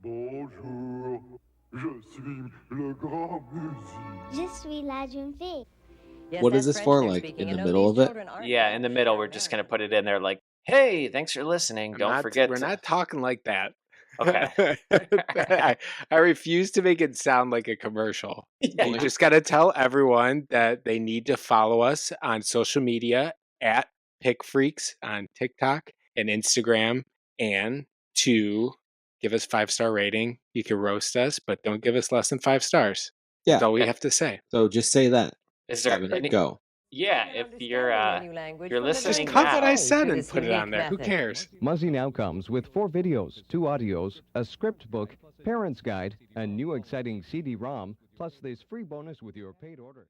Bonjour, je suis le grand musique. Je suis la jeune fille. Yes, What is that's this French for? they're Like speaking. in You the know, middle these of it? children aren't Yeah, in the middle, shy, we're just no. gonna put it in there like, hey, thanks for listening. Don't forget We're to... not talking like that. Okay. I refuse to make it sound like a commercial. Yeah. You just got to tell everyone that they need to follow us on social media at Pick Freaks on TikTok and Instagram, and to give us 5-star rating. You can roast us, but don't give us less than 5 stars. That's Yeah. all we have to say. So just say that. Is there Kevin, any... go. Yeah, And if understanding the new language you're from the listening Just very cut what now... I beginning said through and this put it on unique there. Who method. cares? Muzzy now comes with 4 videos, 2 audios, a script book, parent's guide, a new exciting CD-ROM, plus this free bonus with your paid order.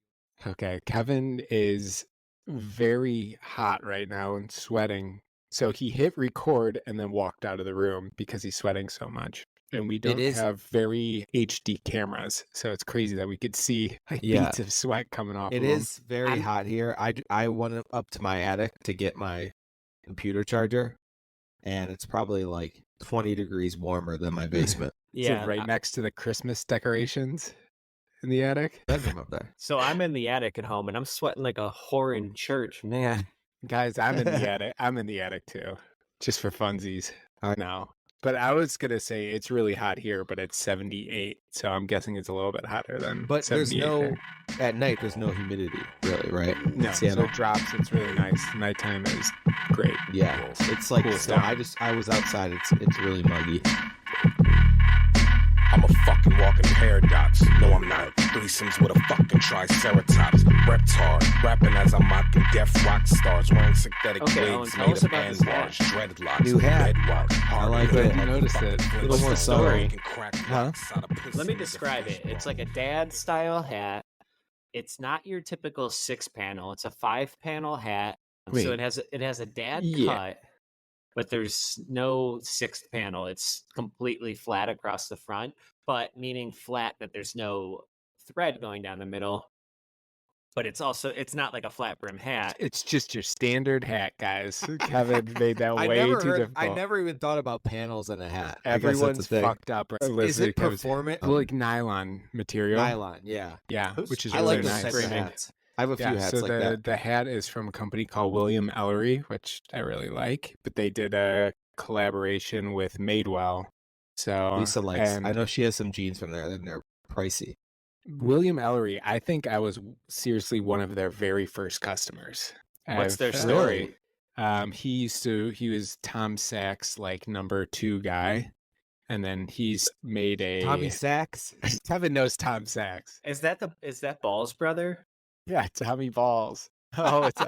Okay, Kevin is very hot right now and sweating. So he hit record and then walked out of the room because he's sweating so much. And we don't is- have very HD cameras, so it's crazy that we could see like Yeah. beads of sweat coming off It of him. is very hot here. I went up to my attic to get my computer charger, and it's probably like 20 degrees warmer than my basement. Is it right next to the Christmas decorations in the attic? Bedroom up there. So I'm in the attic at home and I'm sweating like a whore in church, man. Guys, I'm in the attic. I'm in the attic too, just for funsies. I know. But I was going to say it's really hot here, but it's 78. So I'm guessing it's a little bit hotter than But there's 78 no there. at night. There's no humidity, really, right? No, so Seattle. it drops. It's really nice. Nighttime is great. Yeah, it's like Cool snow. stuff. I was outside. It's really muggy. I'm a fucking walking paradox. No, I'm not. Threesomes with a fucking triceratops. Reptar. Rapping as I'm mocking deaf rock stars. Wearing synthetic Okay, Owen, wigs tell made us of about this hat. anwars. Dreadlocks. New hat. Bedrock. I like Glad it. you noticed it. A little more story. Huh? Let me describe it. It's like a dad style hat. It's not your typical 6-panel. It's a 5-panel hat. Wait. So it has a dad Yeah. cut, but there's no 6th panel. It's completely flat across the front, but meaning flat that there's no thread going down the middle. But it's not like a flat brim hat. It's just your standard hat, guys. Kevin made that I way never too heard. difficult. I never even thought about panels in a hat. I guess that's Everyone's the thing. fucked up. Is it performant? Like nylon material. Nylon, yeah. Yeah, which is I really like those nice. types of hats. I have a few hats so like the, that. the hat is from a company called William Ellery, which I really like. But they did a collaboration with Madewell. So Lisa likes. and I know she has some jeans from there, and they're pricey. William Ellery, I think I was seriously one of their very first customers. What's their I've- story? He was Tom Sachs' like number 2 guy. And then he's made a Tommy Sachs. Kevin knows Tom Sachs. Is that Ball's brother? Yeah, Tommy Balls. Oh, it's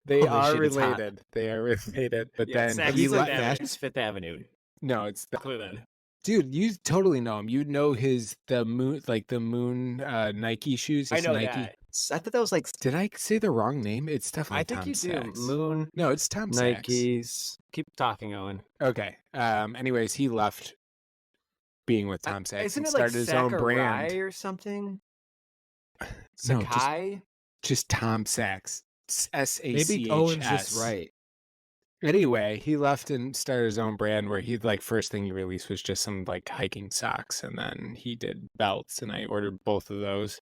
they Holy are shit, it's hot. related. They are related. But Yeah, then Saks he Fifth left. Avenue. It's Fifth Avenue. No, it's the, Clue then. dude. You totally know him. You know the moon Nike shoes. I His know Nike. that. I thought that was like. Did I say the wrong name? It's definitely. I think Tom you do. Sachs. Moon, No, it's Tom Sachs. Nikes. Keep talking, Owen. Okay. Anyways, he left being with Tom Sachs Isn't and it like started his own Sakurai brand. or something? No, just, Sakai? just Tom Sachs. SACHS. Maybe Owen's just right. Anyway, he left and started his own brand where he like first thing he released was just some like hiking socks, and then he did belts, and I ordered both of those.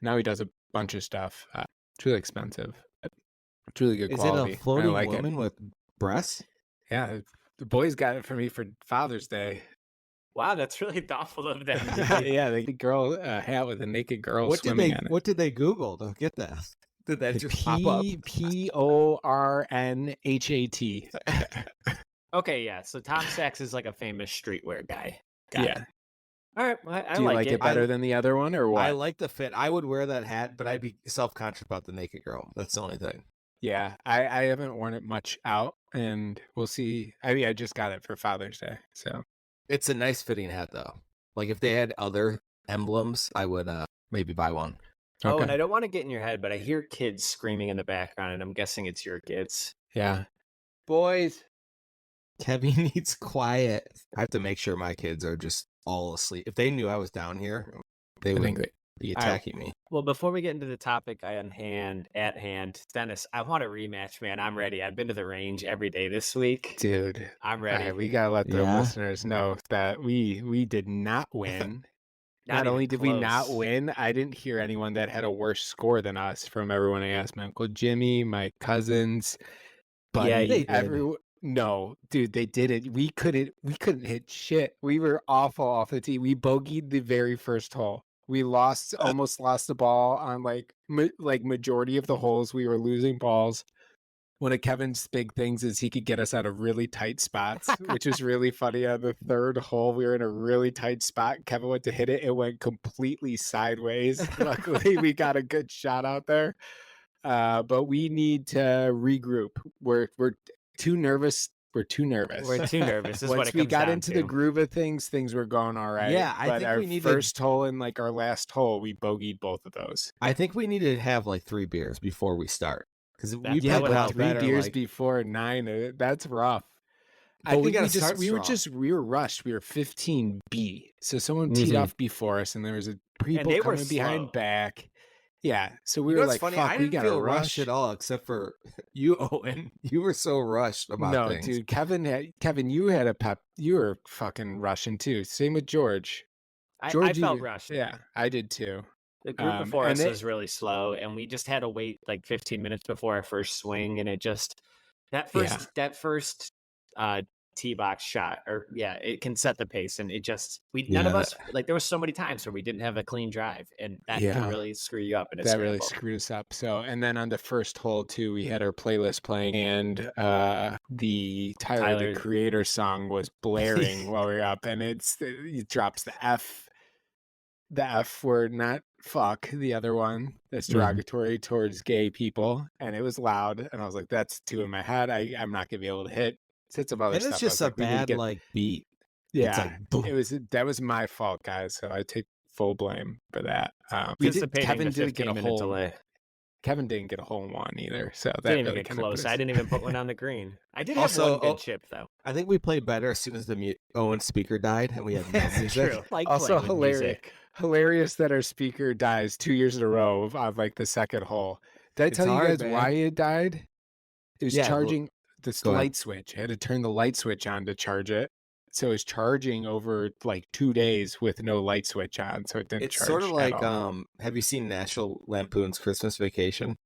Now he does a bunch of stuff. It's really expensive. It's really good Is quality. it a floating I like woman it. with breasts? Yeah, the boys got it for me for Father's Day. Wow, that's really thoughtful of them. Yeah, the girl hat with a naked girl swimming on it. What did they Google to get that? Did that just pop up? PORNHAT. Okay, yeah. So Tom Sachs is like a famous streetwear guy. Got Yeah. it. All right, well, I Do you like like it. it better than the other one, or what? I like the fit. I would wear that hat, but I'd be self-conscious about the naked girl. That's the only thing. Yeah, I haven't worn it much out, and we'll see. I mean, I just got it for Father's Day, so It's a nice fitting hat, though. Like if they had other emblems, I would maybe buy one. Oh, okay. and I don't want to get in your head, but I hear kids screaming in the background, and I'm guessing it's your kids. Yeah, boys. Kevin needs quiet. I have to make sure my kids are just all asleep. If they knew I was down here, they I would think be attacking me. Well, before we get into the topic at hand, Dennis, I want a rematch, man. I'm ready. I've been to the range every day this week. Dude, I'm ready. all right, we gotta let the Yeah? listeners know that we did not win. Not even only did we not close. win, I didn't hear anyone that had a worse score than us from everyone I asked. My Uncle Jimmy, my cousins, buddy, Yeah, they did. everyone. No, dude, they did it. We couldn't hit shit. We were awful off the tee. We bogeyed the very first hole. We almost lost the ball on like majority of the holes. We were losing balls. One of Kevin's big things is he could get us out of really tight spots, which is really funny. On the third hole, we were in a really tight spot. Kevin went to hit it. It went completely sideways. Luckily, we got a good shot out there. But we need to regroup. We're too nervous. We're too nervous. We're too nervous. Is what Once it we comes got down into to. the groove of things were going all right. Yeah, I but think our we needed- first hole and like our last hole, we bogeyed both of those. I think we need to have like 3 beers before we start. Because we Yeah, played but out 3 better, beers like, before 9. That's rough. But we think gotta start we were strong. we were rushed. We were 15B. So someone teed Mhm. off before us, and there was a people they were coming behind slow. back. Yeah. So we you know were what's like, funny? fuck, I we didn't gotta feel rush. rushed at all, except for you, Owen. You were so rushed about No, things. dude, Kevin, you had a pep. You were fucking rushing too. Same with George. I George felt even- rushed. Yeah, I did too. The group before and us it- was really slow, and we just had to wait like 15 minutes before our first swing, and it just that first tee box shot, it can set the pace, and it just none of Yeah. us like there was so many times where we didn't have a clean drive, and that can Yeah. really screw you up in a That really scramble. screwed us up. So, and then on the first hole too, we had our playlist playing, and the Tyler the Creator song was blaring while we were up, and it drops the F word, not fuck, the other one that's derogatory towards gay people, and it was loud, and I was like, that's 2 in my head. I'm not gonna be able to hit. Said some other And stuff. it's I was just a like, we need to bad get- like beat. yeah. It's like, boom. That was my fault, guys. So I take full blame for that. Anticipating Kevin the didn't get a 15-minute hole. delay. Kevin didn't get a hole in 1 either. So that Didn't even really get kind of close. put us- I didn't even put one on the green. I did have Also, one good chip though. I think we played better as soon as the Owen's speaker died and we had no music. True. Like Also playing with music. hilarious that our speaker dies 2 years in a row on like the second hole. Did I It's tell you hard, guys man. why it died? It was Yeah, well, charging this go ahead. light switch. I had to turn the light switch on to charge it. So it was charging over like 2 days with no light switch on. So it didn't It's charge. sort of at like all. have you seen National Lampoon's Christmas Vacation?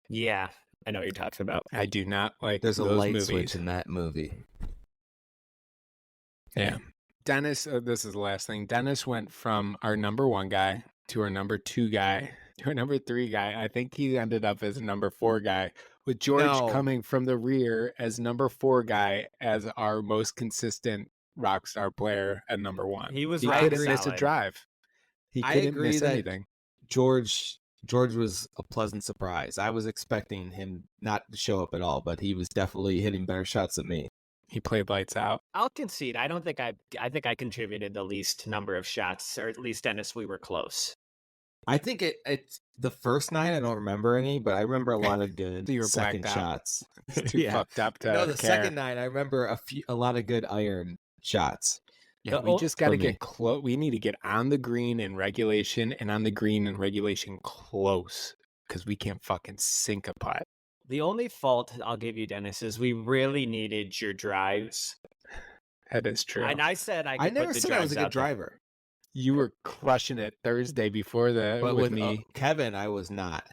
Yeah, I know what you're talking about. I do not like There's a those light movies. switch in that movie. Yeah. Dennis, this is the last thing. Dennis went from our number 1 guy to our number 2 guy to our number 3 guy. I think he ended up as a number 4 guy, with George No. coming from the rear as number 4 guy as our most consistent rock star player at number 1. He was He rock couldn't miss a solid. drive. He I couldn't agree miss that- anything. George was a pleasant surprise. I was expecting him not to show up at all, but he was definitely hitting better shots than me. He played lights out. I'll concede. I think I contributed the least number of shots, or at least Dennis, we were close. I think it's the first night. I don't remember any, but I remember a lot of good You were second blacked out. shots. It's too fucked up to No, the care. second night I remember a lot of good iron shots. Yeah, The we just got to for me. get close. We need to get on the green in regulation and on the green in regulation close, because we can't fucking sink a putt. The only fault I'll give you, Dennis, is we really needed your drives. That is true. And I said I could I never put the said I was a drives good out there. driver, You were crushing it Thursday before but with with me. Kevin, I was not.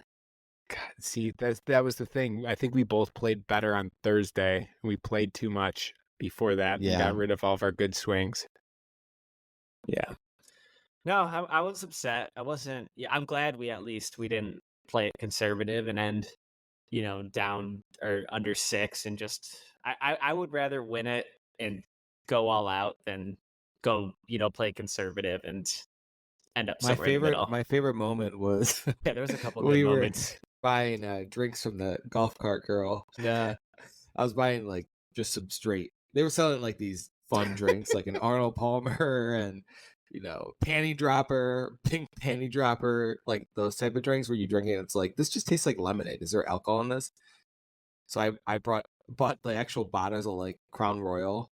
God, see, that was the thing. I think we both played better on Thursday. We played too much before that. And Yeah. got rid of all of our good swings. Yeah. No, I was upset. I wasn't. Yeah, I'm glad we didn't play it conservative and end, down or under 6, and just I would rather win it and go all out than go play conservative and end up somewhere in the middle. My favorite moment was Yeah, there was a couple we good were moments. buying drinks from the golf cart girl. Yeah, I was buying like just some straight. They were selling like these fun drinks, like an Arnold Palmer and panty dropper, pink panty dropper, like those type of drinks where you drink it and it's like, this just tastes like lemonade. Is there alcohol in this? So I bought the actual bottles of like Crown Royal.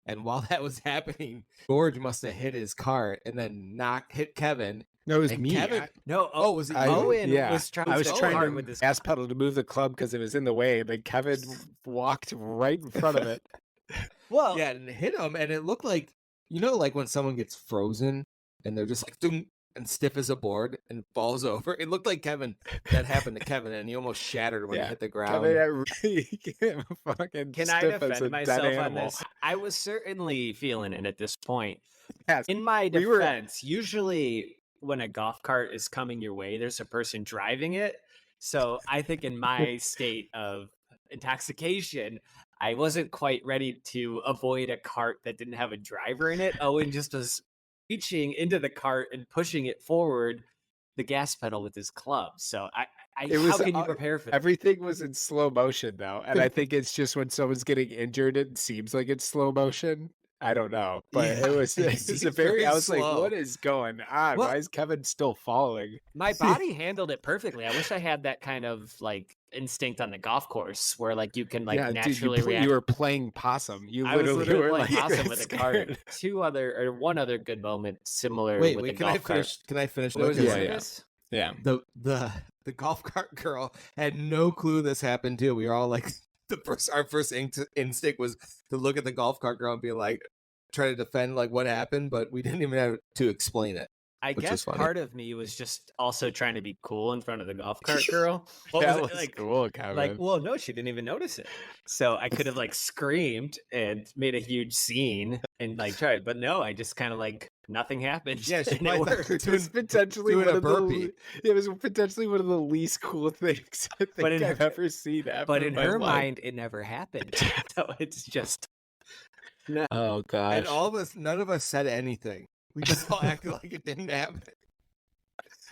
And while that was happening, George must have hit his cart and then hit Kevin. No, it was And me. Kevin, No, was it you? Owen Yeah, was trying I was to trying cart to with his gas pedal to move the club because it was in the way, and then Kevin walked right in front of it. Well, Yeah, and it hit him, and it looked like, like when someone gets frozen and they're just like, "Dum," and stiff as a board and falls over. It looked like that happened to Kevin, and he almost shattered when he hit the ground. Kevin really fucking can I stiff as a defend dead myself on animal. this? I was certainly feeling it at this point. Yes, In my we were- defense, usually when a golf cart is coming your way, there's a person driving it. So I think in my state of intoxication, I wasn't quite ready to avoid a cart that didn't have a driver in it. Owen just was reaching into the cart and pushing it forward, the gas pedal with his club. So how can you prepare for that? Everything was in slow motion though, and I think it's just when someone's getting injured, it seems like it's slow motion. I don't know, but Yeah, it was a very. I was like, slow. "What is going on? Well- Why is Kevin still following?" My body handled it perfectly. I wish I had that kind of like instinct on the golf course where like you can like Yeah, dude, naturally react. you were playing possum. You I was literally literally were playing like possum with a cart. scared. One other good moment similar Wait, with the can I golf cart. finish? Can I finish? What was looking the at point of this? Yeah. The golf cart girl had no clue this happened too. We were all like, our first instinct was to look at the golf cart girl and be like, try to defend like what happened, but we didn't even have to explain it. I which is guess funny. part of me was just also trying to be cool in front of the golf cart girl. What That was was it like? cool, Kevin. Like, well, no, she didn't even notice it. So I could have like screamed and made a huge scene and like tried, but no, I just kind of like nothing happened. Yeah, she and might it thought you worked. were It was potentially doing one a of burpee. it was potentially one of the least cool things I think But in I've her- ever seen. But ever in my her life. mind, it never happened. So it's just no. Oh gosh. And all of us, none of us said anything. We just all acted like it didn't happen.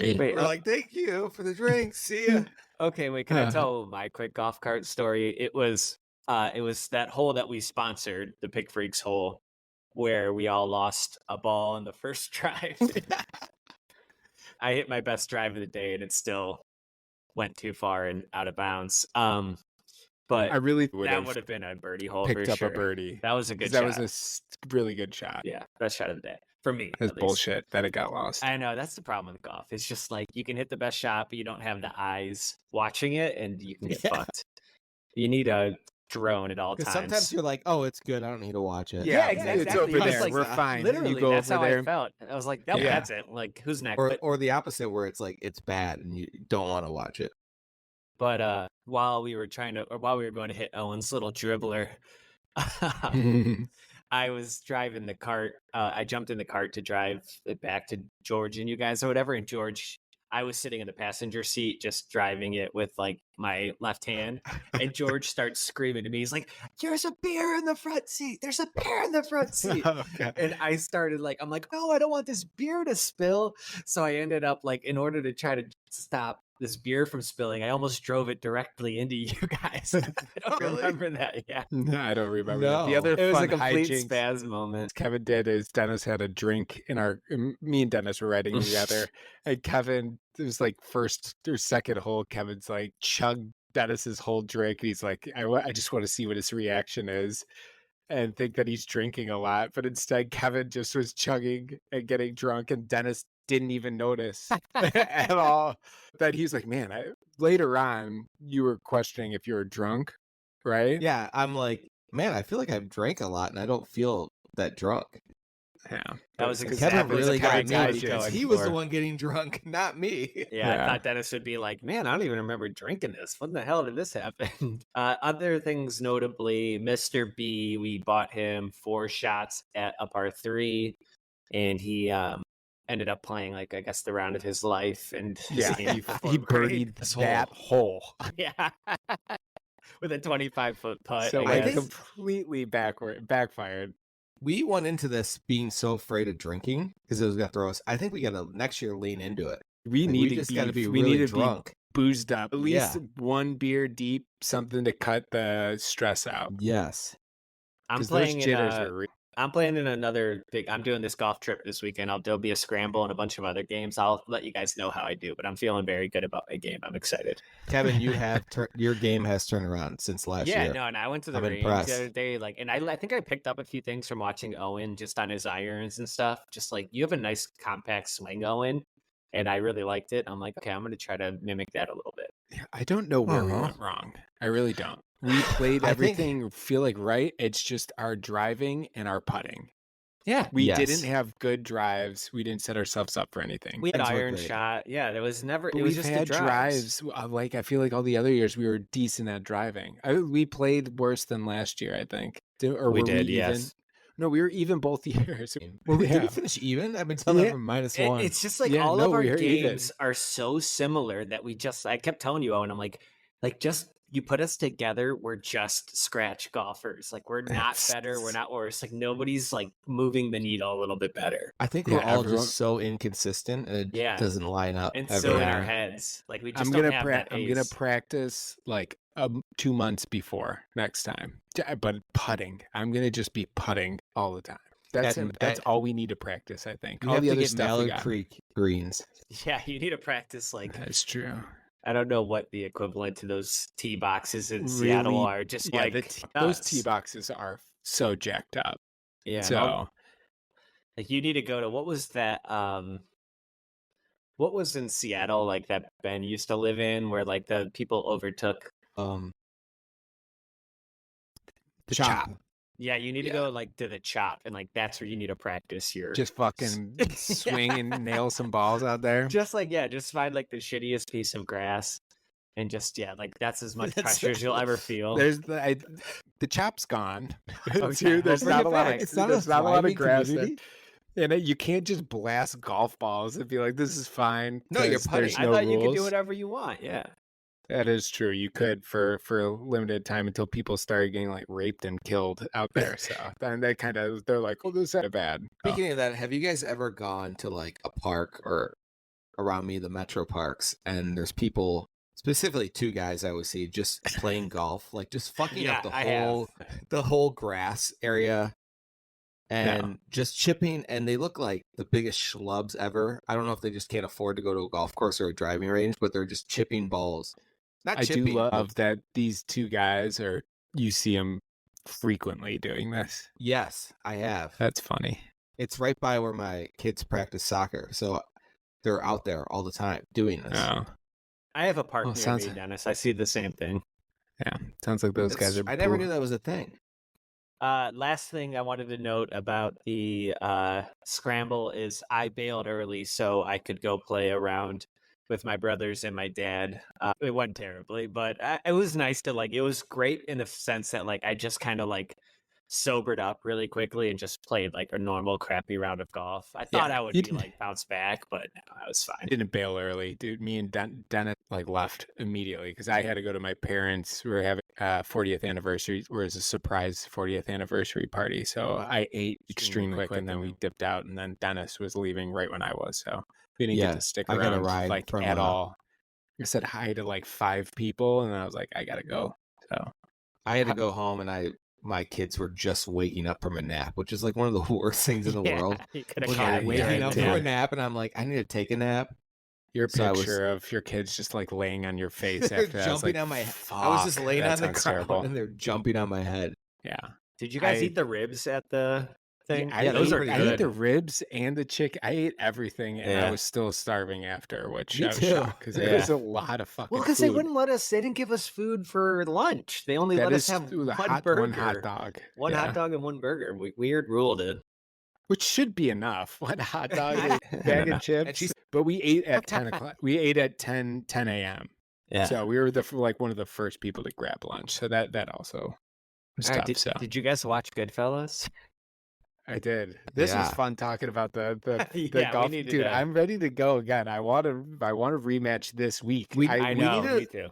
Wait, We're like, thank you for the drink. See ya. okay, wait. Can I tell my quick golf cart story? It was that hole that we sponsored, the Pick Freaks hole, where we all lost a ball in the first drive. I hit my best drive of the day, and it still went too far and out of bounds. But I really would that have would have been a birdie hole picked for up sure. a birdie. That was a 'Cause good that shot. was a really good shot. Yeah, best shot of the day for me. That's at least. bullshit that it got lost. I know that's the problem with golf. It's just like you can hit the best shot, but you don't have the eyes watching it, and you can get Yeah. fucked. You need a drone at all Because times. sometimes you're like, oh, it's good. I don't need to watch it. Yeah, It's exactly. over I was there. like, We're fine. Literally, you go that's over how there. I felt. I was like, "Nope, Yeah. that's it. Like, who's next?" Or the opposite, where it's like it's bad and you don't want to watch it. But while we were going to hit Owen's little dribbler, I was driving the cart. I jumped in the cart to drive it back to George and you guys or whatever. And George, I was sitting in the passenger seat, just driving it with like my left hand. And George starts screaming to me. He's like, "There's a beer in the front seat. There's a beer in the front seat." Okay. And I started like, I'm like, "No, I don't want this beer to spill." So I ended up like, in order to try to stop this beer from spilling, I almost drove it directly into you guys. I don't Really? remember that. Yeah. No, I don't remember that. The No. other It was fun a complete hijinks spaz moment. Kevin did is Dennis had a drink me and Dennis were riding together, and Kevin, it was like first or second hole, Kevin's like chugged Dennis's whole drink, and he's like, I just want to see what his reaction is and think that he's drinking a lot, but instead Kevin just was chugging and getting drunk, and Dennis didn't even notice at all that he's like, man, later on you were questioning if you were drunk, right? Yeah, I'm like, man, I feel like I've drank a lot and I don't feel that drunk. Yeah. That was Because Kevin exactly really the got kind me I was because going he was the for. one getting drunk, not me. Yeah, I Yeah. thought Dennis would be like, "Man, I don't even remember drinking this. When the hell did this happen?" Other things, notably, Mr. B, we bought him 4 shots at a par 3, and he ended up playing like I guess the round of his life, and Yeah, he he performed great. birdied This that hole. Yeah, with a 25-foot putt. So I it guess. completely backfired. We went into this being so afraid of drinking because it was going to throw us. I think we got to next year lean into it. We Like, need we to just got to be we really need to drunk. be boozed up. At least Yeah. one beer deep, something to cut the stress out. Yes. I'm 'Cause playing those in jitters a are real. I'm planning another big. I'm doing this golf trip this weekend. There'll be a scramble and a bunch of other games. I'll let you guys know how I do, but I'm feeling very good about my game. I'm excited. Kevin, you have your game has turned around since last Yeah, year. no, and I went to the I'm range impressed. the other day, like, and I think I picked up a few things from watching Owen just on his irons and stuff. Just like you have a nice compact swing, Owen, and I really liked it. I'm like, okay, I'm gonna try to mimic that a little bit. I don't know where we Aw. went wrong. I really don't. We played I think- everything feel like right. It's just our driving and our putting. Yeah, We Yes. didn't have good drives. We didn't set ourselves up for anything. we had Things were iron great. shot. Yeah, there was never. But It was we've just had the drives. like I feel like all the other years we were decent at driving. We played worse than last year, I think. Or We were did, we even? yes. No, we were even both years. Did Yeah. we finish even? I've been telling Yeah. them from It- -1. it's just like Yeah, all no, of our we are even. games are so similar that I kept telling you, Owen, I'm like just you put us together, we're just scratch golfers. Like we're not better, we're not worse. Like nobody's like moving the needle a little bit better. I think Yeah, we're all everyone- just so inconsistent, and it Yeah. doesn't line up. And ever. so in our Yeah. heads, like we just I'm don't gonna have that I'm gonna ace. practice like 2 months before next time. But putting, I'm gonna just be putting all the time. That's And- that's all we need to practice, I think. You All have the to other get stuff we Mallard got. Creek greens. Yeah, you need to practice like That's true. I don't know what the equivalent to those tee boxes in Seattle Really- are. Just Yeah, like those nuts. tee boxes are so jacked up. Yeah, So like you need to go to what was that? What was in Seattle like that Ben used to live in, where like the people overtook? The Chop. Yeah, you need to Yeah. go like to the Chop, and like that's where you need to practice your. just fucking swing and nail some balls out there. just find like the shittiest piece of grass, and just like that's as much That's- pressure as you'll ever feel. There's the chop's gone. Oh, Too. yeah, There's bring not it a lot back. of It's not there's a not a lot of thriving grass there. community? And you can't just blast golf balls and be like, "This is fine." No, you're 'cause there's putting. I no thought you could do rules. whatever you want. Yeah. That is true. You could for a limited time until people started getting like raped and killed out there. So then they're like, "Oh, this is bad." Oh. Speaking of that, have you guys ever gone to like a park or around me, the metro parks, and there's people, specifically 2 guys I would see just playing golf, like just fucking up Yeah, I have. the whole grass area and just chipping, and they look like the biggest schlubs ever. I don't know if they just can't afford to go to a golf course or a driving range, but they're just chipping balls. Not I chipping. do love that these 2 guys you see them frequently doing this. Yes, I have. That's funny. It's right by where my kids practice soccer, so they're out there all the time doing this. Oh, I have a park Well, near sounds- me, Dennis. I see the same thing. yeah. Sounds like those guys are. I never brutal. knew that was a thing. Last thing I wanted to note about the Scramble is I bailed early so I could go play around with my brothers and my dad. It went terribly, but it was nice to it was great in the sense that I just kind of sobered up really quickly and just played a normal crappy round of golf. I thought I would you be didn't- bounce back, but no, I was fine. Didn't bail early, dude. Me and Dennis left immediately because I had to go to my parents. We were having 40th anniversary, or as a surprise 40th anniversary party. So I ate extremely quick, and then we dipped out. And then Dennis was leaving right when I was, so we didn't Yeah, get to stick I got a around ride from, at all. I said hi to 5 people, and I was like, I gotta go. So I had to go home, and my kids were just waking up from a nap, which is one of the worst things in the world. You could have When caught they're me waking during up the from a nap. nap, and I'm like, I need to take a nap. your So I was- picture of your kids just laying on your face They're after that, I was jumping like, on my head. I was just "Fuck, laying that on the sounds ground, terrible." and they're jumping on my head. Yeah. Did you guys I- eat the ribs at the thing? I those ate, are I good. ate the ribs and the chicken. I ate everything, and Yeah. I was still starving after, which Me I was too. shocked because Yeah. it was a lot of fucking Well, because food. they wouldn't let us. They didn't give us food for lunch. They only That let us is have the one burger, one hot dog. one Yeah. hot dog and one burger. Weird rule, dude. Which should be enough. One hot dog, and a No, bag no. of chips. And she's- But we ate at 10 o'clock. We ate at 10 a.m. Yeah. So we were one of the first people to grab lunch. So that also was All right, tough. So did you guys watch Goodfellas? I did. This Yeah. was fun talking about the Yeah, we golf. needed Dude, to- I'm ready to go again. I want to rematch this week. I know. need to- Me too.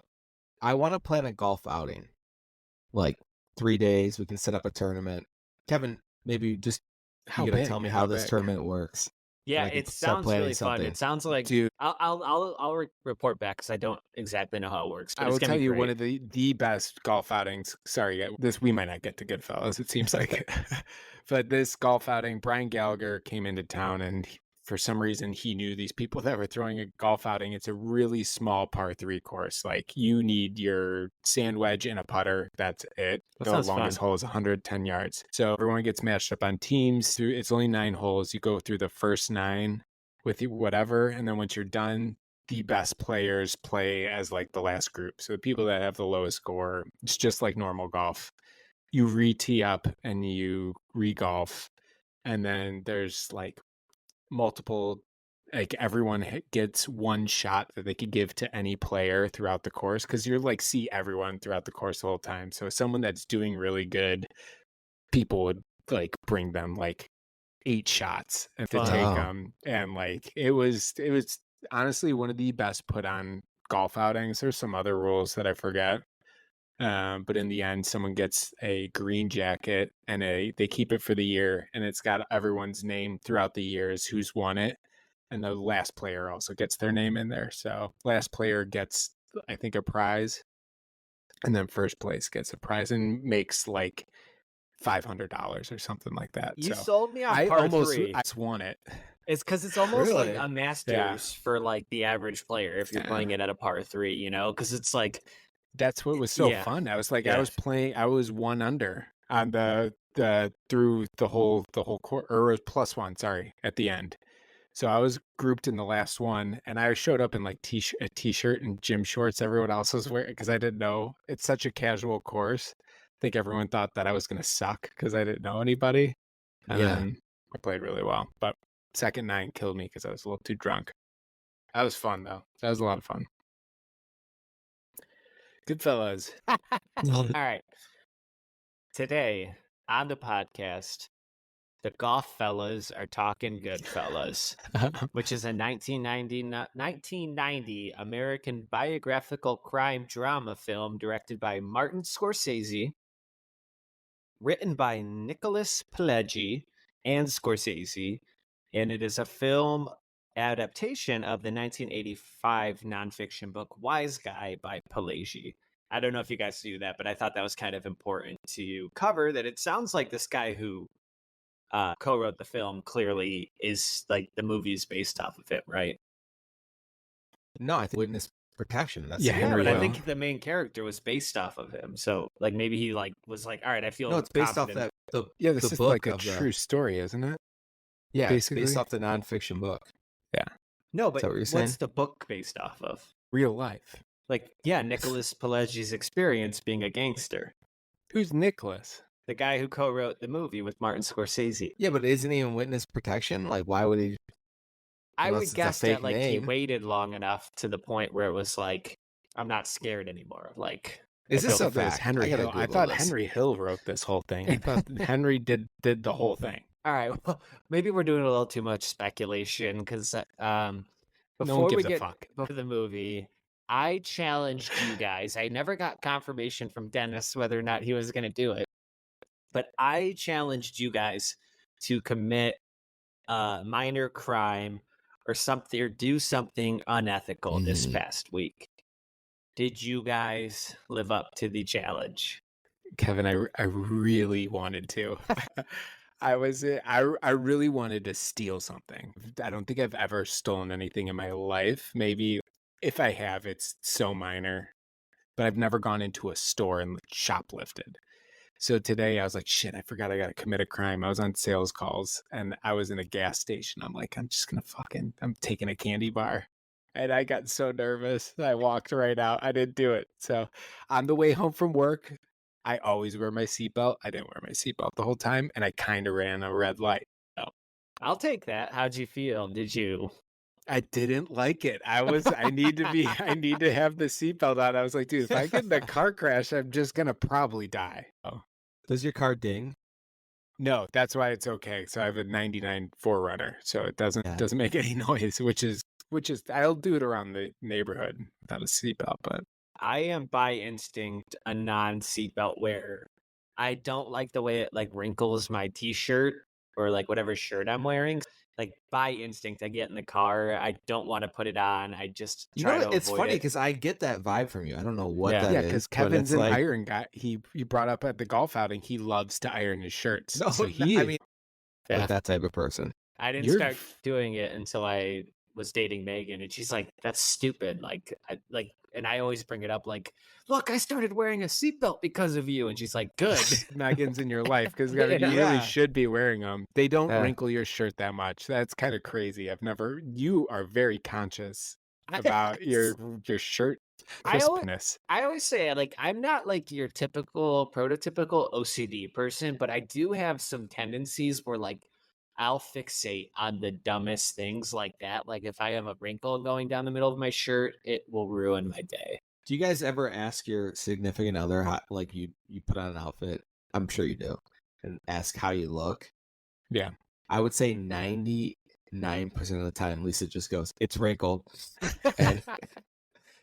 I want to plan a golf outing, 3 days. We can set up a tournament. Kevin, maybe just How you gotta big? tell me How how this big? tournament works. Yeah, Like, it start sounds planning really fun. something. It sounds like Dude, I'll report back because I don't exactly know how it works. But I it's will gonna tell be you great. one of the best golf outings. Sorry, we might not get to Goodfellas. It seems like, but this golf outing, Brian Gallagher came into town, and for some reason he knew these people that were throwing a golf outing. It's a really small par 3 course. Like, you need your sand wedge and a putter. That's it. That The sounds longest fun. hole is 110 yards. So everyone gets matched up on teams. It's only 9 holes. You go through the first 9 with whatever, and then once you're done, the best players play as like the last group. So the people that have the lowest score, it's just like normal golf. You re-tee up and you re-golf, and then there's like multiple, like everyone gets one shot that they could give to any player throughout the course, because you're like see everyone throughout the course the whole time. So someone that's doing really good, people would like bring them like 8 shots and to Fun. take Wow. them, and like it was honestly one of the best put on golf outings. There's some other rules that I forget, but in the end, someone gets a green jacket, and they keep it for the year, and it's got everyone's name throughout the years who's won it, and the last player also gets their name in there. So last player gets, I think, a prize, and then first place gets a prize and makes like $500 or something like that. You So sold me on I par almost 3. won it. It's because it's almost like Really? a Masters for like the average player if you're Yeah. playing it at a par 3, you know, because it's like That's what was so Yeah. fun. I was like, Yeah. I was 1 under on the through the whole course, or it was +1, sorry, at the end. So I was grouped in the last one, and I showed up in like a t-shirt and gym shorts. Everyone else was wearing, because I didn't know. It's such a casual course. I think everyone thought that I was gonna suck because I didn't know anybody. And Yeah. then I played really well, but second 9 killed me because I was a little too drunk. That was fun though. That was a lot of fun. Goodfellas. All right. Today on the podcast, the golf fellas are talking Goodfellas, which is a 1990 American biographical crime drama film directed by Martin Scorsese, written by Nicholas Pileggi and Scorsese, and it is a film adaptation of the 1985 nonfiction book Wise Guy by Pileggi. I don't know if you guys knew that, but I thought that was kind of important to cover, that it sounds like this guy who co-wrote the film clearly is like the movie's based off of it, right? No, I think witness protection. That's Yeah, the Henry but I Hill. think the main character was based off of him. So like maybe he like was like, all right, I feel No, it's based off confident. that Yeah, this the is book like a of the- true story, isn't it? Yeah, it's basically. based off the nonfiction book. No, but that what you're what's saying? the book based off of? Real life. Like, yeah, Nicholas Pileggi's experience being a gangster. Who's Nicholas? The guy who co-wrote the movie with Martin Scorsese. Yeah, but isn't he in witness protection? Like, why would he? I Unless would it's a guess fake that like name. he waited long enough to the point where it was like, I'm not scared anymore. Like, Is I this thought a that was fact? Henry gotta Hill. I Google thought this. Henry Hill wrote this whole thing. I thought Henry did the whole thing. all right, well, maybe we're doing a little too much speculation because No before one we gives a get fuck. to the movie, I challenged you guys. I never got confirmation from Dennis whether or not he was going to do it, but I challenged you guys to commit a minor crime or something, or do something unethical this past week. Did you guys live up to the challenge? Kevin, I really wanted to. I really wanted to steal something. I don't think I've ever stolen anything in my life. Maybe if I have, it's so minor. But I've never gone into a store and shoplifted. So today I was like, shit, I forgot I got to commit a crime. I was on sales calls and I was in a gas station. I'm like, I'm taking a candy bar. And I got so nervous. I walked right out. I didn't do it. So on the way home from work, I always wear my seatbelt. I didn't wear my seatbelt the whole time. And I kind of ran a red light. I'll take that. How'd you feel? Did you? I didn't like it. I need to have the seatbelt on. I was like, dude, if I get in a car crash, I'm just going to probably die. Oh. Does your car ding? No, that's why it's okay. So I have a 99 4Runner, so it doesn't make any noise, which is I'll do it around the neighborhood without a seatbelt. But I am by instinct a non-seatbelt wearer. I don't like the way it like wrinkles my t-shirt or like whatever shirt I'm wearing. Like by instinct, I get in the car. I don't want to put it on. I just You try know to what? It's avoid funny it. because I get that vibe from you. I don't know what Yeah. that Yeah, is. because but Kevin's it's an like, iron guy. He brought up at the golf outing. He loves to iron his shirts. No, so no, he, I mean, Yeah. like that type of person. I didn't You're start doing it until I was dating Megan, and she's like, "That's stupid." And I always bring it up, like, "Look, I started wearing a seatbelt because of you," and she's like, "Good." Megan's in your life because you Yeah. really should be wearing them. They don't Yeah. wrinkle your shirt that much. That's kind of crazy. You are very conscious about your shirt I always- crispness. I always say, like, I'm not like your typical prototypical OCD person, but I do have some tendencies where, like, I'll fixate on the dumbest things like that. Like, if I have a wrinkle going down the middle of my shirt, it will ruin my day. Do you guys ever ask your significant other how, like you put on an outfit? I'm sure you do, and ask how you look. Yeah. I would say 99% of the time, Lisa just goes, "It's wrinkled," and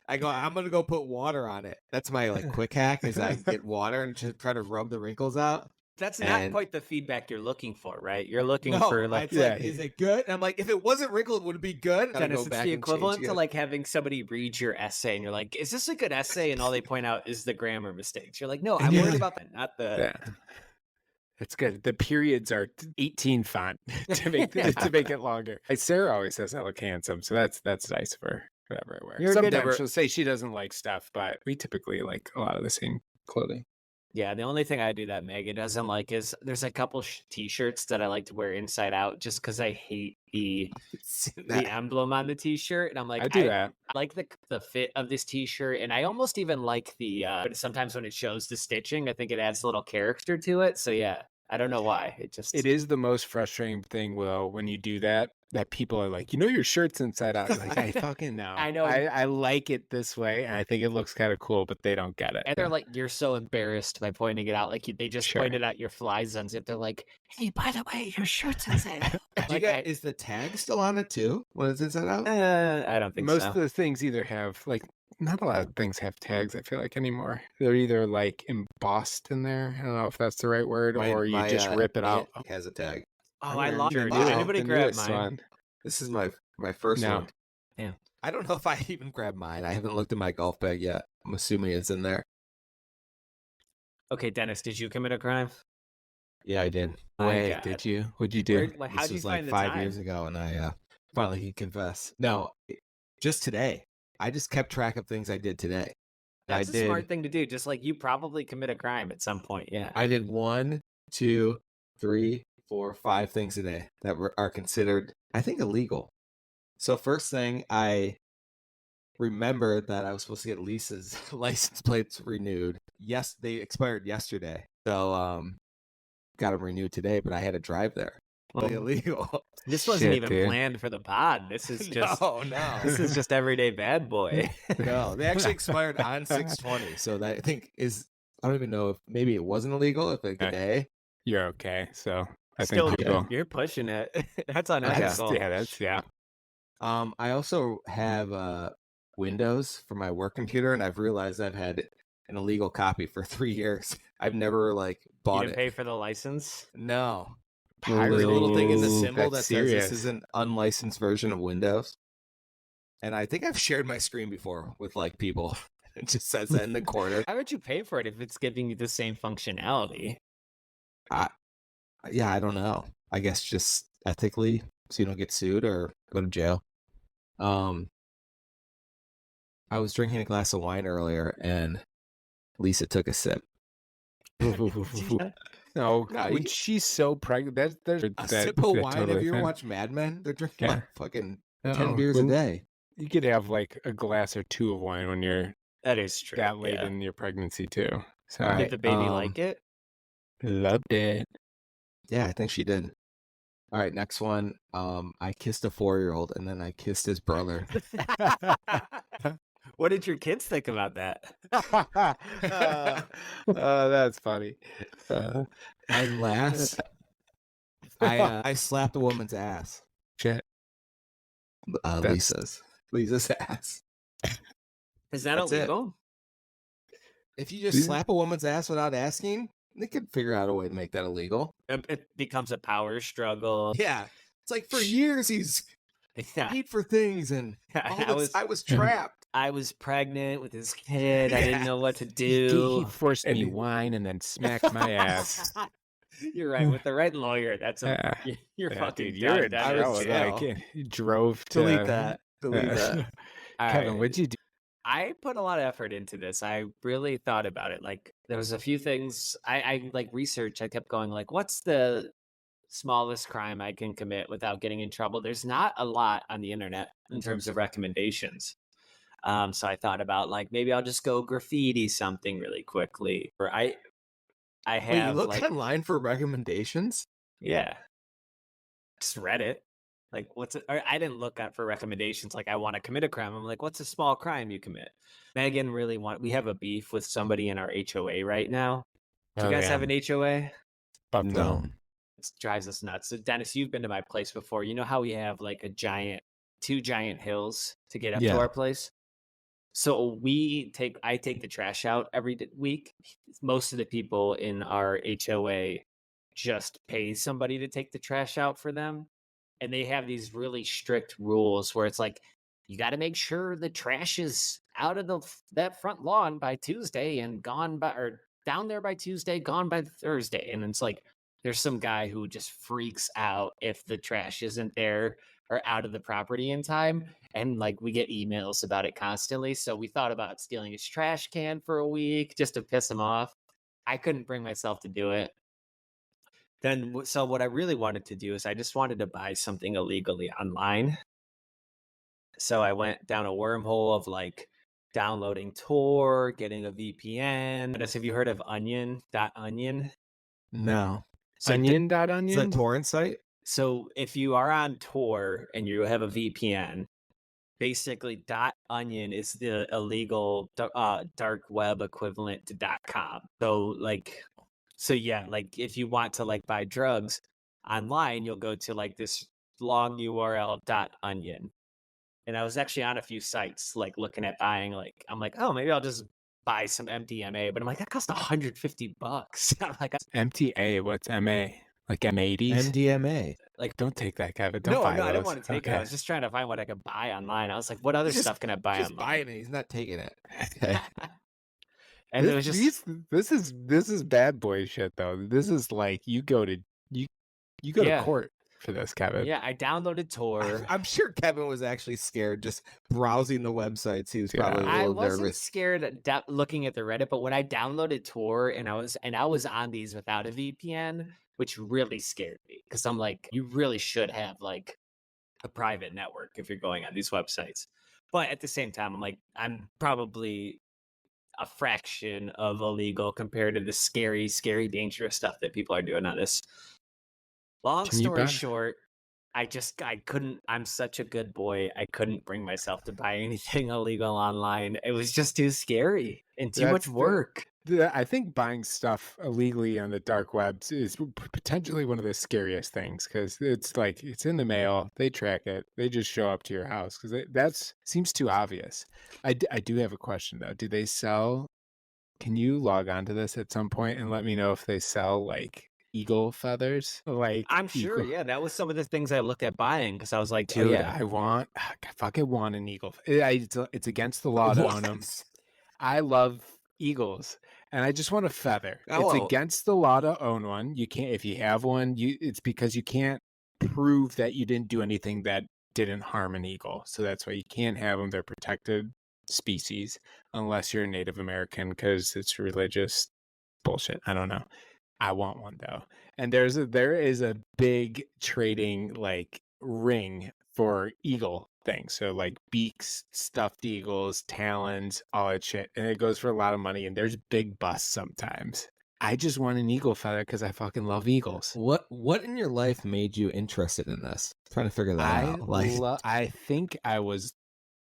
I go, "I'm gonna go put water on it." That's my like quick hack is I get water and just try to rub the wrinkles out. That's not And- quite the feedback you're looking for, right? You're looking No, for like, it's like, is it good? And I'm like, if it wasn't wrinkled, would it be good? And I Dennis, go it's back the and change equivalent to it. like having somebody read your essay and you're like, is this a good essay? And all they point out is the grammar mistakes. You're like, no, I'm worried about that, not the. Yeah. It's good. The periods are 18 font to make it longer. Like Sarah always says I look handsome, so that's nice for whatever I wear. You're a good Sometimes she'll say she doesn't like stuff, but we typically like a lot of the same clothing. Yeah, the only thing I do that Megan doesn't like is there's a couple t-shirts that I like to wear inside out just because I hate the emblem on the t-shirt, and I'm like, I do that. I like the fit of this t-shirt, and I almost even like the. But sometimes when it shows the stitching, I think it adds a little character to it. So yeah, I don't know why. It is the most frustrating thing, Will, when you do that people are like, your shirt's inside out. You're like, I fucking know. I know. I like it this way, and I think it looks kind of cool, but they don't get it. And they're like, you're so embarrassed by pointing it out. Like they just Sure. pointed out your flies unzip. They're like, hey, by the way, your shirt's inside out. Do you get, is the tag still on it too when it's inside out? I don't think Most so. of the things either have not a lot of things have tags, I feel like, anymore. They're either like embossed in there. I don't know if that's the right word, or you just rip it out. It has a tag. Oh, I love Your it. new- Anybody the grab newest mine? one. This is my first No. one. Yeah. I don't know if I even grabbed mine. I haven't looked in my golf bag yet. I'm assuming it's in there. Okay, Dennis, did you commit a crime? Yeah, I did. Wait, God. did you? What'd you do? How'd This you was find like the 5 time? years ago, and I finally can confess. No, just today. I just kept track of things I did today. That's I a did. smart thing to do. Just like you probably commit a crime at some point. Yeah. I did 1, 2, 3, 4, 5 things today that are considered, I think, illegal. So first thing, I remembered that I was supposed to get Lisa's license plates renewed. Yes, they expired yesterday. So got them renewed today, but I had to drive there. Well, Illegal. This wasn't Shit, even dude. planned for the pod. This is just no. this is just everyday bad boy. No, they actually expired on 6/20. So that I think is, I don't even know if maybe it wasn't illegal if like a Okay. day. You're okay. So I Still, think people. you're pushing it. That's That's, unethical. yeah. I also have Windows for my work computer, and I've realized I've had an illegal copy for 3 years. I've never You bought didn't it. pay for the license. No. There's a little thing in the Ooh, symbol that that's says serious. this is an unlicensed version of Windows. And I think I've shared my screen before with people. It just says that in the corner. Why would you pay for it if it's giving you the same functionality? Yeah, I don't know. I guess just ethically, so you don't get sued or go to jail. I was drinking a glass of wine earlier, and Lisa took a sip. No, No, when you- she's so pregnant, there's A sip of wine. Have you ever watched Mad Men? They're drinking Yeah. like fucking 10 beers a day. You could have like a glass or two of wine when you're That is true. that late yeah. in your pregnancy too. So All I Did the baby um, like it? loved it. Yeah, I think she did. All right, next one. I kissed a 4-year-old, and then I kissed his brother. What did your kids think about that? That's funny. And last, I slapped a woman's ass. Shit. That's- Lisa's ass. Is that That's it. illegal? If you just slap a woman's ass without asking, They could figure out a way to make that illegal. It becomes a power struggle. Yeah. It's like for years he's Yeah. paid for things and I was trapped. I was pregnant with his kid. I didn't know what to He do. forced me wine and then smacked my ass. You're right. With the right lawyer, that's a you're Yeah, fucking dude, you're in done. trouble. jail. Like, you drove to Delete that. Delete that. All Kevin, right. what'd you do? I put a lot of effort into this. I really thought about it. Like there was a few things I like research. I kept going like, what's the smallest crime I can commit without getting in trouble? There's not a lot on the internet in terms of recommendations. So I thought about like maybe I'll just go graffiti something really quickly. Or I Wait, have you looked like online for recommendations? yeah, just read it. Like what's it? Or I didn't look out for recommendations. Like I want to commit a crime. I'm like, what's a small crime you commit? Megan really we have a beef with somebody in our HOA right now. Do you guys have an HOA? No. It drives us nuts. So Dennis, you've been to my place before. You know how we have like two giant hills to get up to our place? So I take the trash out every week. Most of the people in our HOA just pay somebody to take the trash out for them. And they have these really strict rules where it's like, you got to make sure the trash is out of that front lawn by Tuesday and or down there by Tuesday, gone by Thursday. And it's like, there's some guy who just freaks out if the trash isn't there or out of the property in time. And like we get emails about it constantly. So we thought about stealing his trash can for a week just to piss him off. I couldn't bring myself to do it. So what I really wanted to do is I just wanted to buy something illegally online. So I went down a wormhole of like downloading Tor, getting a VPN. Have you heard of Onion.onion? No. So Onion.onion? Is that a torrent site? So if you are on Tor and you have a VPN, basically .onion is the illegal dark web equivalent to .com. So yeah, like if you want to like buy drugs online, you'll go to like this long URL .onion. And I was actually on a few sites like looking at buying I'm like, oh, maybe I'll just buy some MDMA, but I'm like, that costs $150. I'm like, MTA, what's MA? Like M80s? MDMA. Like, don't take that, Kevin. Don't buy no, those. I didn't want to take it. I was just trying to find what I could buy online. I was like, what other stuff can I buy Just online? buying it. He's not taking it. Okay. And it was just this is bad boy shit though. This is like you go to court for this, Kevin. yeah, I downloaded Tor. I'm sure Kevin was actually scared just browsing the websites. He was probably a I little wasn't nervous. scared looking at the Reddit, but when I downloaded Tor and I was on these without a VPN, which really scared me because I'm like, you really should have like a private network if you're going on these websites. But at the same time, I'm like, I'm probably a fraction of illegal compared to the scary, dangerous stuff that people are doing on this. Long story short, I couldn't. I'm such a good boy. I couldn't bring myself to buy anything illegal online. It was just too scary and too much work. I think buying stuff illegally on the dark web is potentially one of the scariest things because it's like it's in the mail. They track it. They just show up to your house because that seems too obvious. I do have a question though. Do they sell? Can you log on to this at some point and let me know if they sell like eagle feathers? Like I'm sure. Yeah, that was some of the things I looked at buying because I was like, dude, yeah, I fucking want an eagle. It's against the law to own them. I love eagles and I just want a feather. It's against the law to own one. You can't, if you have one, it's because you can't prove that you didn't do anything that didn't harm an eagle. So that's why you can't have them. They're protected species unless you're a Native American because it's religious bullshit. I don't know. I want one though. And there is a big trading like ring for eagle things. So like beaks, stuffed eagles, talons, all that shit. And it goes for a lot of money and there's big busts sometimes. I just want an eagle feather because I fucking love eagles. What in your life made you interested in this? I'm trying to figure that out. I think I was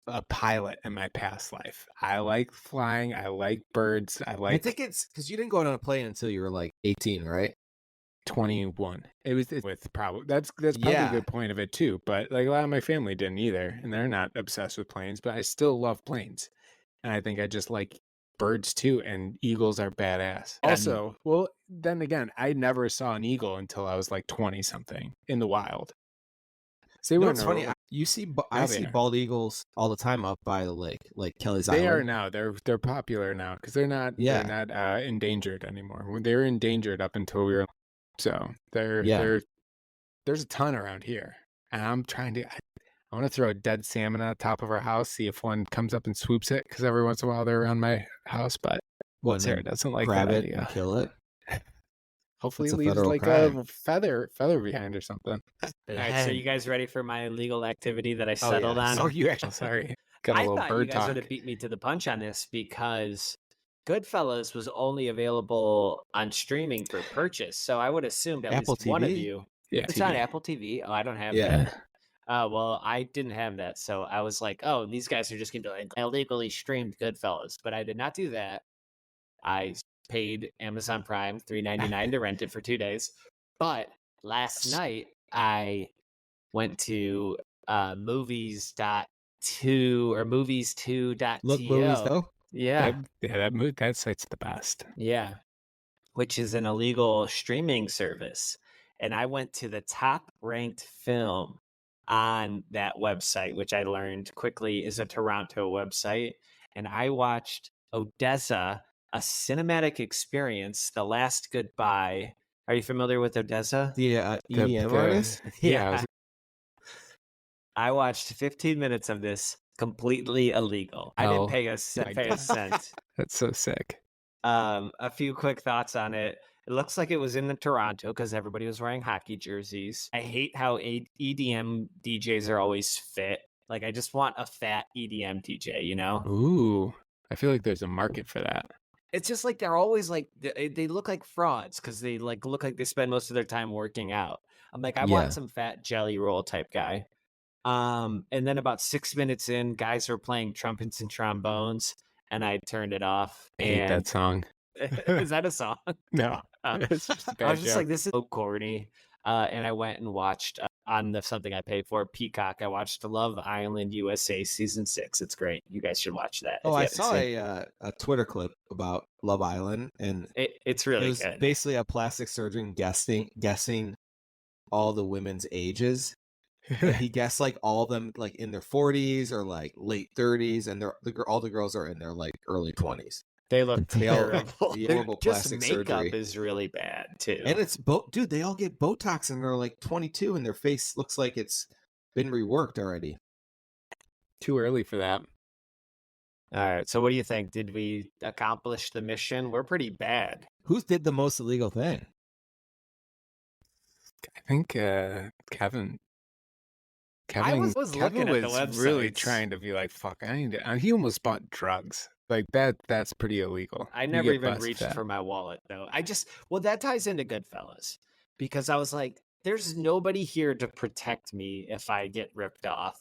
a pilot in my past life. I like flying. I like birds. I think it's because you didn't go on a plane until you were like 18, right? 21. With probably that's probably a good point of it too. But like a lot of my family didn't either, and they're not obsessed with planes. But I still love planes, and I think I just like birds too, and eagles are badass. Also, well, then again, I never saw an eagle until I was like 20 something in the wild. So It's funny. I see bald eagles all the time up by the lake, like Kelly's They Island. are now. They're popular now because they're not endangered anymore. They were endangered up until we were. So there's a ton around here, and I'm trying to. I want to throw a dead salmon on the top of our house, see if one comes up and swoops it, because every once in a while they're around my house, but Sarah doesn't like grab that it idea. and kill it. Hopefully It's it a leaves federal like crime. a feather behind or something. All right, so you guys ready for my illegal activity that I settled on? Oh, you actually sorry. Got a I little thought you bird guys talk. would have beat me to the punch on this because Goodfellas was only available on streaming for purchase. So I would assume at Apple least one of TV? you. Yeah, It's on Apple TV. Oh, I don't have Yeah. that. Well, I didn't have that. So I was like, oh, these guys are just going to like illegally streamed Goodfellas. But I did not do that. I paid Amazon Prime $3.99 to rent it for 2 days. But last night I went to movies.2 or movies2.to. Look, movies though. Yeah. That site's the best. Yeah. Which is an illegal streaming service. And I went to the top ranked film on that website, which I learned quickly is a Toronto website. And I watched Odessa, a cinematic experience, The Last Goodbye. Are you familiar with Odessa? The EDM artist. Yeah. I watched 15 minutes of this completely illegal. I didn't pay a cent. That's so sick. A few quick thoughts on it. It looks like it was in the Toronto because everybody was wearing hockey jerseys. I hate how EDM DJs are always fit. Like, I just want a fat EDM DJ, you know? Ooh, I feel like there's a market for that. It's just like they're always like, they look like frauds because they like look like they spend most of their time working out. I'm like, I want some fat jelly roll type guy. And then about 6 minutes in, guys were playing trumpets and trombones, and I turned it off. I hate that song. Is that a song? No, it's just a bad I was just joke. like, this is so corny. And I went and watched on something I paid for, Peacock. I watched Love Island USA season 6. It's great. You guys should watch that. Oh, I saw a Twitter clip about Love Island, and it's really was good. basically a plastic surgeon guessing all the women's ages. He guessed like all of them like in their 40s or like late 30s, and all the girls are in their like early 20s. They look terrible. Horrible just plastic makeup surgery is really bad too. And it's dude, they all get Botox and they're like 22, and their face looks like it's been reworked already. Too early for that. All right. So what do you think? Did we accomplish the mission? We're pretty bad. Who did the most illegal thing? I think Kevin. I was looking at the was really websites. trying to be like, fuck, I need to. He almost bought drugs. Like that's pretty illegal. I You never get even busted reached for that. for my wallet though. That ties into Goodfellas because I was like, there's nobody here to protect me if I get ripped off.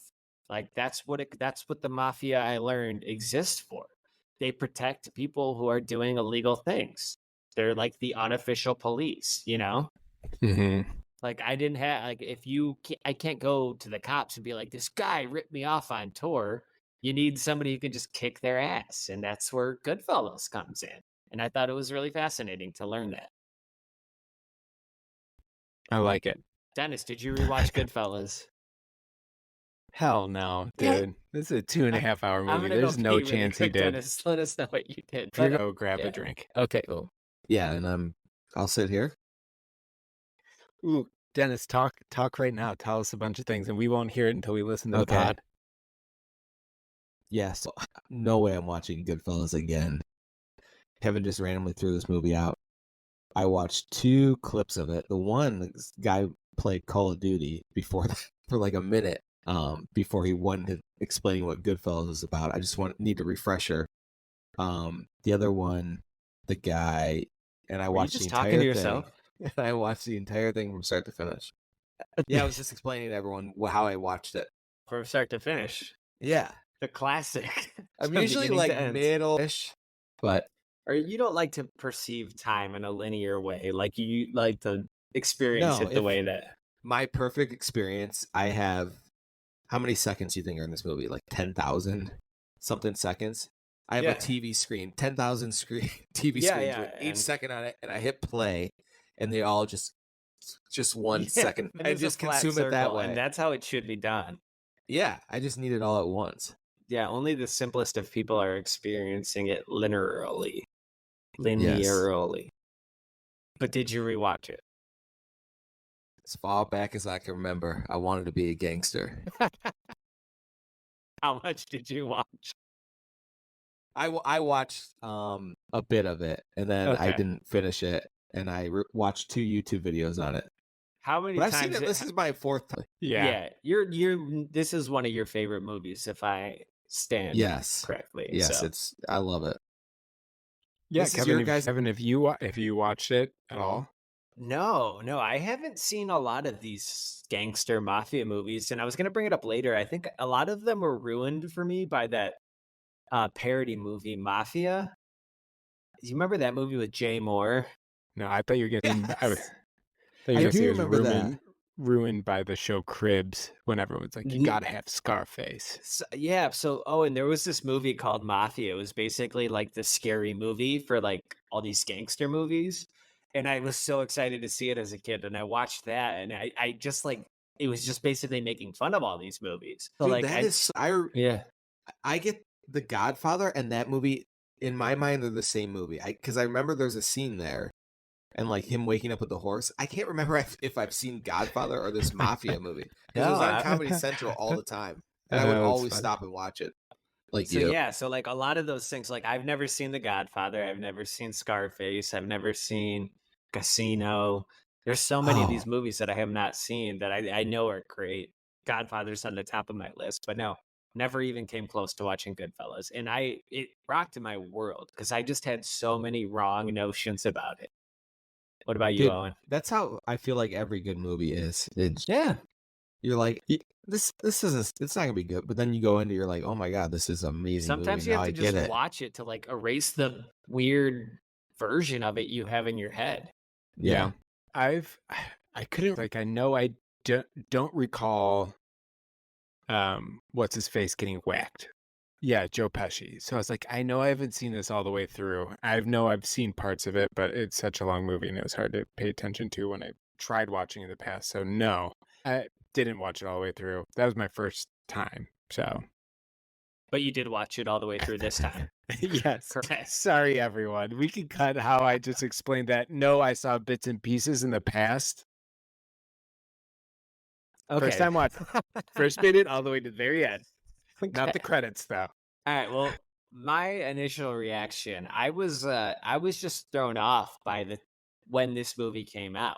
Like that's what the mafia I learned exists for. They protect people who are doing illegal things. They're like the unofficial police, you know? Mm-hmm. Like I didn't have like I can't go to the cops and be like, this guy ripped me off on tour. You need somebody who can just kick their ass, and that's where Goodfellas comes in. And I thought it was really fascinating to learn that. I like it. Dennis, did you rewatch Goodfellas? Hell no, Yeah. dude. This is a 2.5 hour I'm movie. gonna There's go no pee really chance he quick, did. Dennis, let us know what you did. If you're But, gonna go grab yeah. a drink. Okay, cool. Yeah, and I'll sit here. Ooh, Dennis, talk right now. Tell us a bunch of things, and we won't hear it until we listen to the Okay. pod. Yeah, so no way I'm watching Goodfellas again. Kevin just randomly threw this movie out. I watched 2 clips of it. The one, this guy played Call of Duty before for like a minute before he went to explaining what Goodfellas is about. I just need a refresher. The other one, the guy, and I Were you watched just the entire talking to thing. yourself? I watched the entire thing from start to finish. Yeah, I was just explaining to everyone how I watched it. From start to finish. Yeah. The classic. I'm From usually beginning like to end. middle-ish, but Or you don't like to perceive time in a linear way. Like you like to experience No, it the way that. my perfect experience, I have, how many seconds do you think are in this movie? Like 10,000 something seconds? I have Yeah. a TV screen, 10,000 screen TV Yeah, screens yeah, with each and- second on it, and I hit play, and they all just 1 second. and I it's a just flat consume it that circle, way. and that's how it should be done. Yeah, I just need it all at once. Yeah, only the simplest of people are experiencing it linearly. But did you rewatch it? As far back as I can remember, I wanted to be a gangster. How much did you watch? I watched a bit of it, and then I Okay. didn't finish it, and I watched 2 YouTube videos on it. How many But I've times? seen it. This is my 4th time. Yeah, you're. This is one of your favorite movies, if I stand Yes. correctly. Yes, so. I love it. Yeah, This is your guys- Kevin, if you watched it at all, No, I haven't seen a lot of these gangster mafia movies, and I was gonna bring it up later. I think a lot of them were ruined for me by that parody movie Mafia. You remember that movie with Jay Moore? no, I thought you were getting. Yes. I I was do remember that. ruined by the show Cribs when everyone's like, you Ye- gotta have Scarface. So, and there was this movie called Mafia. It was basically like the scary movie for like all these gangster movies. And I was so excited to see it as a kid. And I watched that, and I just like, it was just basically making fun of all these movies. So Dude, like, that is yeah. I get The Godfather and that movie, in my mind, they're the same movie. Because I remember there's a scene there, and like him waking up with the horse. I can't remember if I've seen Godfather or this Mafia movie. Because it was No, on I- Comedy Central all the time, and I would That's always fun. stop and watch it. Like So you. yeah, so like a lot of those things, like I've never seen The Godfather, I've never seen Scarface, I've never seen Casino. There's so many of Oh. these movies that I have not seen that I know are great. Godfather's on the top of my list, but no, never even came close to watching Goodfellas, and it rocked my world because I just had so many wrong notions about it. What about you, Dude, Owen? that's how I feel like every good movie is. Yeah, You're like, this isn't. It's not gonna be good. But then you go into, you're like, oh my god, this is an amazing. sometimes movie. you Now have I to get just it. watch it to like erase the weird version of it you have in your head. Yeah. I couldn't, like, I know I don't recall what's his face getting whacked. Yeah, Joe Pesci. So I was like, I know I haven't seen this all the way through. I've seen parts of it, but it's such a long movie and it was hard to pay attention to when I tried watching in the past. So no, I didn't watch it all the way through. That was my first time. So But you did watch it all the way through this time. yes. Correct. Sorry, everyone. We can cut how I just explained that. No, I saw bits and pieces in the past. Okay. First time watching. First minute all the way to the very end. Not the Okay. credits, though. All right. Well, my initial reaction, I was just thrown off by when this movie came out.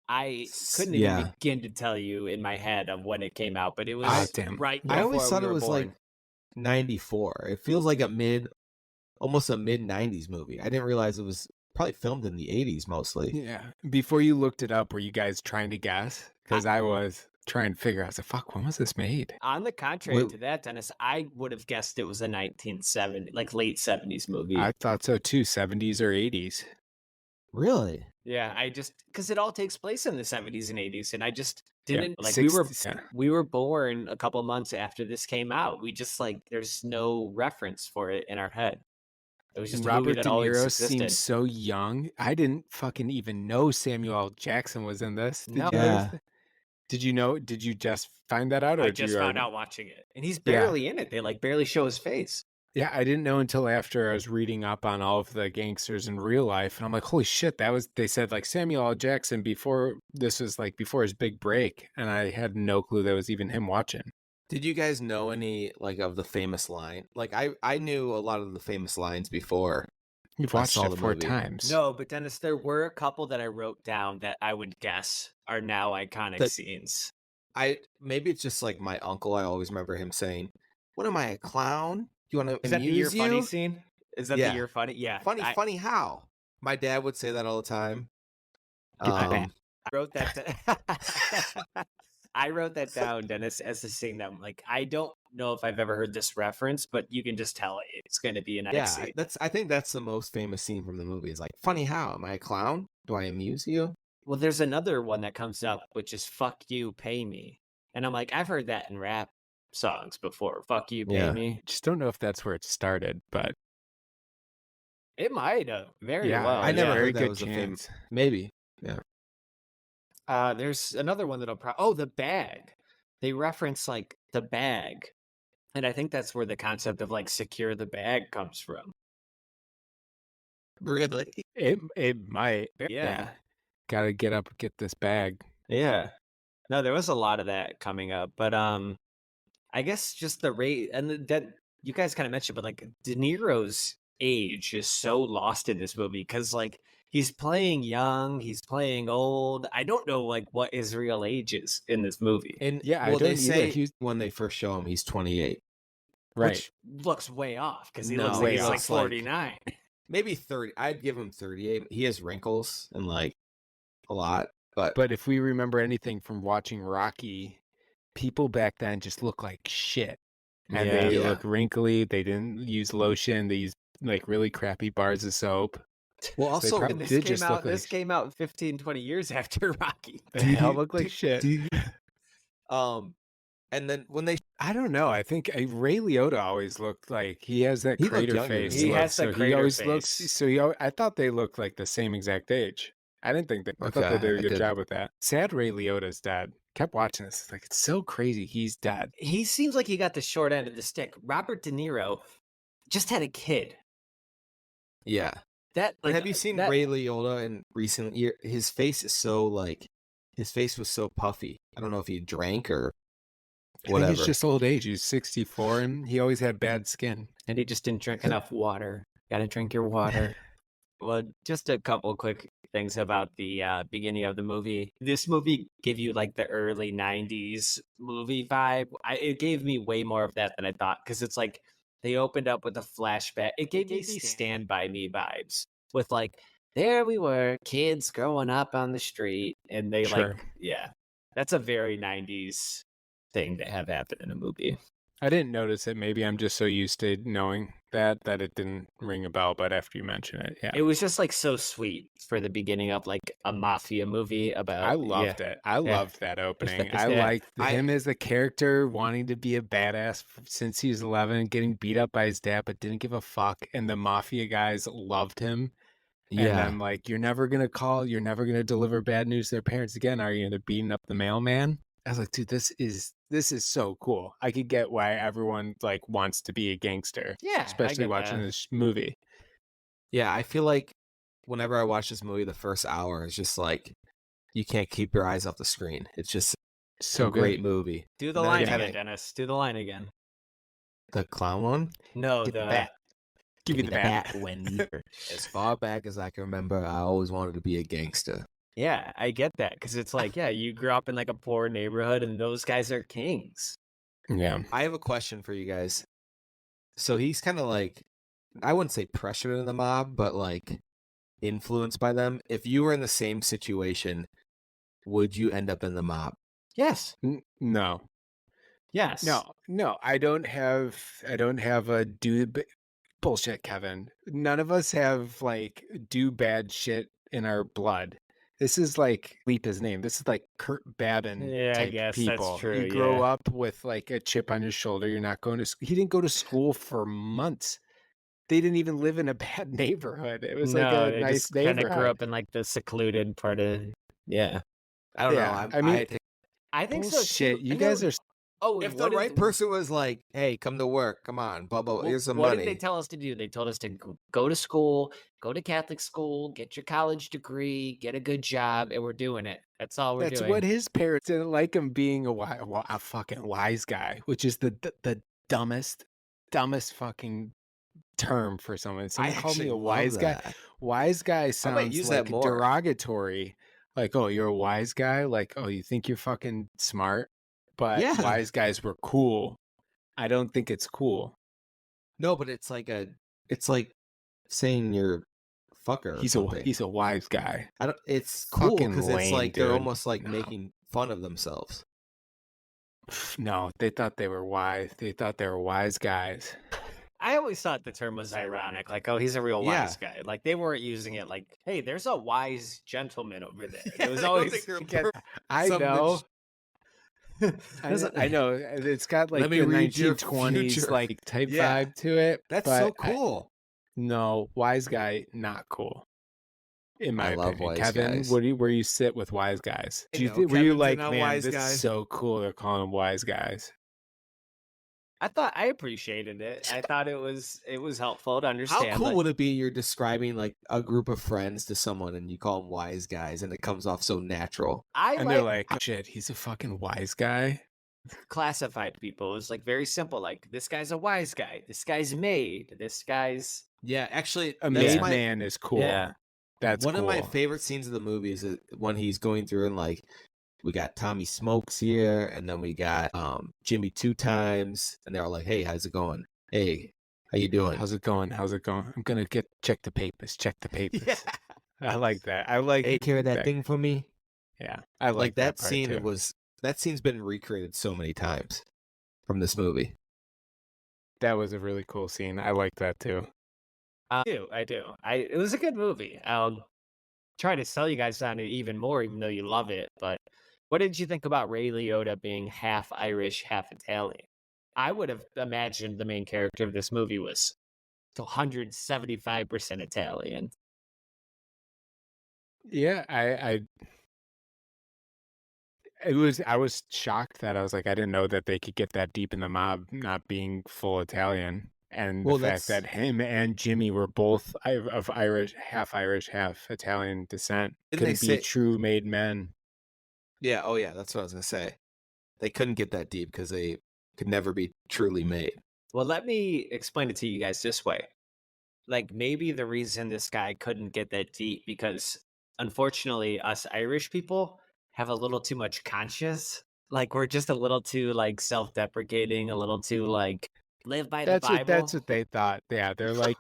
I couldn't Yeah. even begin to tell you in my head of when it came out, but it was Ah, damn. right. I always before thought we it were was born. like 94. It feels like almost a mid 90s movie. I didn't realize it was probably filmed in the 80s mostly. Yeah. Before you looked it up, were you guys trying to guess? Because I was trying to figure out. I was like, fuck, when was this made? On the contrary Wait. to that, Dennis, I would have guessed it was a 1970, like late 70s movie. I thought so too, 70s or 80s. Really? Yeah, I just because it all takes place in the 70s and 80s, and I just Yeah, didn't like 60s, yeah. we were born a couple months after this came out. We just like there's no reference for it in our head. It was just a movie Robert that De always Niro existed. seems so young. I didn't fucking even know Samuel L. Jackson was in this. Did No. you Yeah. understand? Did you know? Did you just find that out? Or I did just you found already- out watching it, and he's Yeah. barely in it. They like barely show his face. Yeah, I didn't know until after I was reading up on all of the gangsters in real life, and I'm like, holy shit, they said like Samuel L. Jackson before this was like before his big break, and I had no clue that was even him watching. Did you guys know any like of the famous line? Like I knew a lot of the famous lines before. You've I watched saw it the 4 movie. times. No, but Dennis, there were a couple that I wrote down that I would guess are now iconic That- scenes. Maybe it's just like my uncle. I always remember him saying, "What am I, a clown? You want to Is that the "You're amuse funny" you? scene? Is that Yeah. the "You're funny"? Yeah, Funny how?" My dad would say that all the time. Get that back. I wrote that. I wrote that down, Dennis, as a scene that I'm like, I don't know if I've ever heard this reference, but you can just tell it's going to be an Yeah, scene. I think that's the most famous scene from the movie. Is like, "Funny how? Am I a clown? Do I amuse you?" Well, there's another one that comes up, which is "fuck you, pay me," and I'm like, I've heard that in rap songs before. Fuck You, Pay Yeah. Me. Just don't know if that's where it started, but It might have very yeah, well. I never very heard that good was a chance. Maybe. There's another one that'll The Bag. They reference like the bag, and I think that's where the concept of like secure the bag comes from. Really? It might. Yeah. Got to get up and get this bag. Yeah. No, there was a lot of that coming up, but I guess just the rate and that you guys kind of mentioned, but like De Niro's age is so lost in this movie because like he's playing young, he's playing old. I don't know like what his real age is in this movie, And Yeah, I well, don't they say either. when they first show him, he's 28. Right. which looks way off because he No, looks way like he's like off. 49. Maybe 30. I'd give him 38. He has wrinkles and like a lot, but But if we remember anything from watching Rocky, people back then just look like shit. And Yeah. they Yeah. look wrinkly. They didn't use lotion. They used like really crappy bars of soap. well, So they also probably This did came just out. look like This came out 15, 20 years after Rocky. They all look like shit. and then when they I don't know. I think Ray Liotta always looked like he has that He looked crater younger than face. He look, has the so he crater always face. looks. So I thought they looked like the same exact age. I didn't think that. I thought they Okay, did a I good could- job with that. Sad Ray Liotta's dead. Kept watching this. It's like it's so crazy. He's dead. He seems like he got the short end of the stick. Robert De Niro just had a kid. yeah. That like Have you seen that, Ray Liotta in recent year? His face is so like his face was so puffy. I don't know if he drank or I think whatever. it's just old age. He's 64 and he always had bad skin. and he just didn't drink enough water. Got to drink your water. Well, just a couple quick things about the beginning of the movie. This movie gave you like the early 90s movie vibe. It gave me way more of that than I thought because it's like they opened up with a flashback. It gave me Stand By Me vibes with like, there we were, kids growing up on the street. And they Sure. like, yeah, that's a very 90s thing to have happen in a movie. I didn't notice it. Maybe I'm just so used to knowing that it didn't ring a bell. But after you mention it, yeah, It was just like so sweet for the beginning of like a mafia movie about. I loved it. I loved that opening. I Yeah. liked him as the character wanting to be a badass since he was 11, getting beat up by his dad, but didn't give a fuck. And the mafia guys loved him. And then like, you're never gonna deliver bad news to their parents again. Are you gonna beating up the mailman? I was like, dude, this is so cool. I could get why everyone like wants to be a gangster. Yeah, I Especially get watching that. this movie. Yeah, I feel like whenever I watch this movie, the first hour is just like you can't keep your eyes off the screen. It's just So a good. great movie. Do the And then line again, again, Dennis. Do the line again. The clown one. No, Get the the bat. Give me the bat. Wendy. As far back as I can remember, I always wanted to be a gangster. yeah, I get that because it's like, yeah, you grew up in like a poor neighborhood, and those guys are kings. Yeah. I have a question for you guys. So he's kind of like, I wouldn't say pressured into the mob, but like influenced by them. If you were in the same situation, would you end up in the mob? Yes, No. yes, No. I don't have a bullshit, Kevin. None of us have like do bad shit in our blood. This is like leap his name. This is like Kurt Babin Yeah, I type guess that's people. true, You grow yeah. up with like a chip on your shoulder. You're not going to. He didn't go to school for months. They didn't even live in a bad neighborhood. It was like no, a they nice just kind of neighborhood. grew up in like the secluded part of. Yeah, I don't Yeah, know. I mean, think I think so Bullshit. too. You I guys know- are. Oh, if and the what did right person was like, "Hey, come to work. Come on, blah blah. Well, Here's some what money." did they tell us to do? They told us to go to school, go to Catholic school, get your college degree, get a good job, and we're doing it. That's all we're That's doing. what his parents didn't like him being a fucking wise guy, which is the dumbest fucking term for someone. Someone called me actually a love wise guy. that. Wise guy sounds use like that more. derogatory. Like, oh, you're a wise guy. Like, oh, you think you're fucking smart, but Yeah. wise guys were cool. I don't think it's cool. No, but it's like saying you're a fucker. Or something. He's a wise guy. I don't. It's cool fucking because it's lame, like they're dude. almost like No. making fun of themselves. No, they thought they were wise. They thought they were wise guys. I always thought the term was ironic, like, oh, he's a real Yeah. wise guy. Like they weren't using it like, hey, there's a wise gentleman over there. It was I don't always think they're Because per- I some know. I know it's got like Let me the read your 1920s future. like type Yeah. vibe to it. That's but so cool. No, Wise Guy, not cool. In my I love opinion, Wise Kevin, Guys. where you sit with Wise Guys? You know, Were you Kevin's like, in a man, Wise this Guy." is so cool? They're calling them Wise Guys. I thought I appreciated it. I thought it was helpful to understand. How cool like, would it be you're describing like a group of friends to someone and you call them Wise Guys and it comes off so natural? And they're like, oh, shit, he's a fucking wise guy. classified people. It was like very simple. Like, this guy's a wise guy. This guy's made. This guy's Yeah, actually, A that's made my man is cool. Yeah. That's one cool. of my favorite scenes of the movie is when he's going through and like we got Tommy Smokes here, and then we got Jimmy Two Times, and they're all like, "Hey, how's it going? Hey, how you doing? How's it going? How's it going? I'm gonna check the papers. Check the papers. Yeah. I like that. I like Hey, carry that thing for me." Yeah, I Like that part scene too. that scene's been recreated so many times from this movie. That was a really cool scene. I like that too. I do. It was a good movie. I'll try to sell you guys on it even more, even though you love it. But what did you think about Ray Liotta being half Irish, half Italian? I would have imagined the main character of this movie was 175% Italian. Yeah, I was shocked that I was like, I didn't know that they could get that deep in the mob, not being full Italian. And Well, the fact that him and Jimmy were both of Irish, half Italian descent Didn't they could be say- true made men. Yeah, oh yeah, that's what I was gonna say. They couldn't get that deep because they could never be truly made. Well, let me explain it to you guys this way. Like, maybe the reason this guy couldn't get that deep because, unfortunately, us Irish people have a little too much conscience. Like, we're just a little too, like, self-deprecating, a little too, like, live by the Bible. That's what they thought. Yeah, they're like,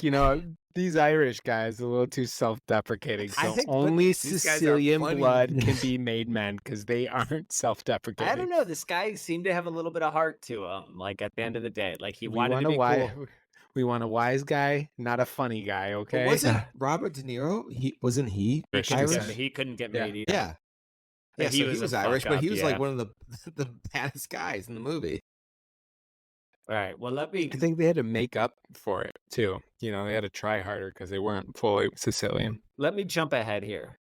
these Irish guys are a little too self-deprecating. I So think- but only these guys are Sicilian funny. blood can be made men because they aren't self-deprecating. I don't know. This guy seemed to have a little bit of heart to him. Like, at the end of the day, like, he We wanted to want be cool. We want a wise guy, not a funny guy. But Okay. wasn't Robert De Niro? Wasn't he Irish Couldn't Irish? get- He couldn't get Yeah. made either. Yeah. But Yeah, he so was he a was fuck Irish, but he up, was yeah. like one of the baddest guys in the movie. All right. Well, let me. I think they had to make up for it too. They had to try harder because they weren't fully Sicilian. Let me jump ahead here.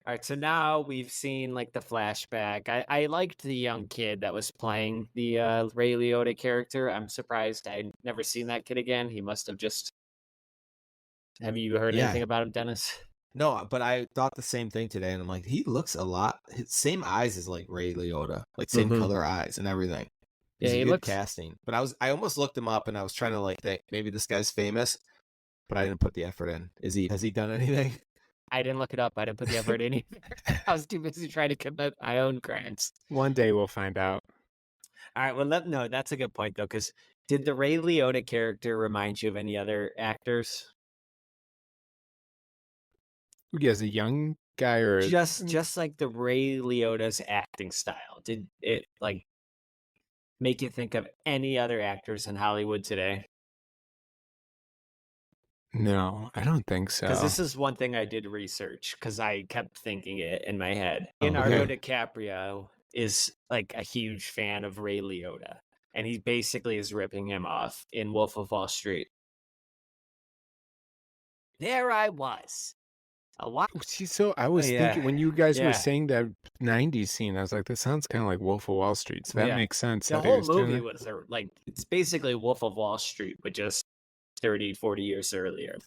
All right, so now we've seen like the flashback. I liked the young kid that was playing the Ray Liotta character. I'm surprised I'd never seen that kid again. He must have just. Have you heard Yeah. anything about him, Dennis? No, but I thought the same thing today, and I'm like, he looks a lot. His same eyes as like Ray Liotta, like same Mhm. color eyes and everything. Yeah, It's a he good looks- casting. But I almost looked him up, and I was trying to like think maybe this guy's famous, but I didn't put the effort in. Has he done anything? I didn't look it up. I didn't put the effort in either. I was too busy trying to commit my own crimes. One day we'll find out. All right, well, no, that's a good point though, because did the Ray Liotta character remind you of any other actors? As a young guy or Just like the Ray Liotta's acting style. Did it like make you think of any other actors in Hollywood today? No, I don't think so. Because this is one thing I did research because I kept thinking it in my head. Oh, Leonardo okay. DiCaprio is like a huge fan of Ray Liotta, and he basically is ripping him off in Wolf of Wall Street. There I was. See, so I was Yeah. thinking when you guys Yeah. were saying that '90s scene, I was like, that sounds kind of like Wolf of Wall Street. So that Yeah. makes sense. The that he whole was doing movie that. was like, it's basically Wolf of Wall Street, but just 30, 40 years earlier.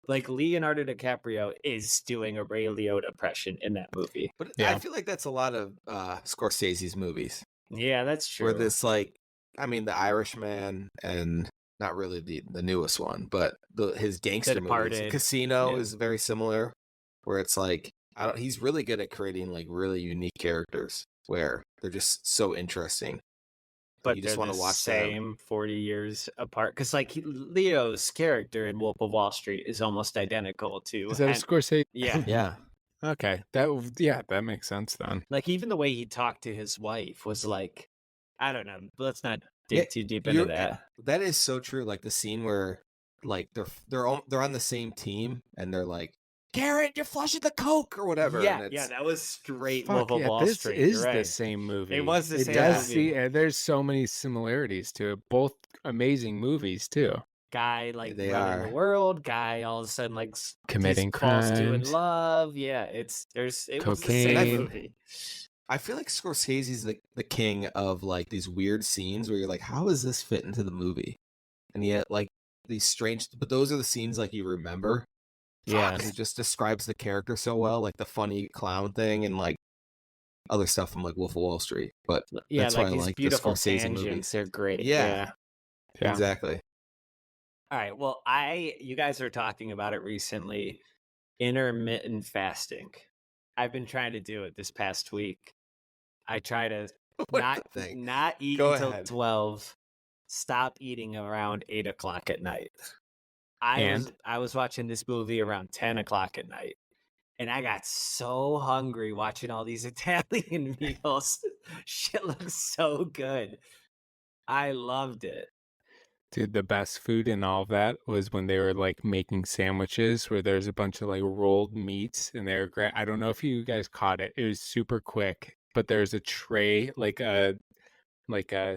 Like Leonardo DiCaprio is doing a Ray Liotta impression in that movie. But Yeah. I feel like that's a lot of Scorsese's movies. Yeah, that's true. Where this like, I mean, The Irishman and not really the newest one, but his gangster movies. Departed. Casino Yeah. is very similar, where it's like he's really good at creating like really unique characters where they're just so interesting. but you just they're wanna the watch them. same 40 years apart. Because like Leo's character in Wolf of Wall Street is almost identical to. Is that a Scorsese? Yeah. Yeah. Okay, that makes sense then. Like even the way he talked to his wife was like, I don't know. Let's not dig Yeah, too deep into that. That is so true. Like the scene where like they're on the same team and they're like Garrett, you're flushing the Coke or whatever. Yeah, and yeah, it's, that was straight Fuck Wolf of yeah, Wall this Street. is You're the right. same movie. It was the It same does movie. there's so many similarities to it. Both amazing movies too. Guy like They running the are. world. Guy all of a sudden like Committing falls to in crimes. love. Yeah, it was the same Cocaine. movie. I feel like Scorsese's the king of like these weird scenes where you're like, how does this fit into the movie? And yet like these strange, but those are the scenes like you remember. Yeah. He just describes the character so well, like the funny clown thing and like other stuff from like Wolf of Wall Street. But Yeah, that's like why I these like the beautiful Scorsese tangents. movies. They're great. Yeah. Yeah. Exactly. All right. Well, you guys are talking about it recently. Intermittent fasting. I've been trying to do it this past week. I try to What not the thing? not eat Go until ahead. 12. Stop eating around 8 o'clock at night. I was watching this movie around 10 o'clock at night. And I got so hungry watching all these Italian meals. Shit looks so good. I loved it. Dude, the best food in all of that was when they were like making sandwiches where there's a bunch of like rolled meats and they're great. I don't know if you guys caught it. It was super quick, but there's a tray, like a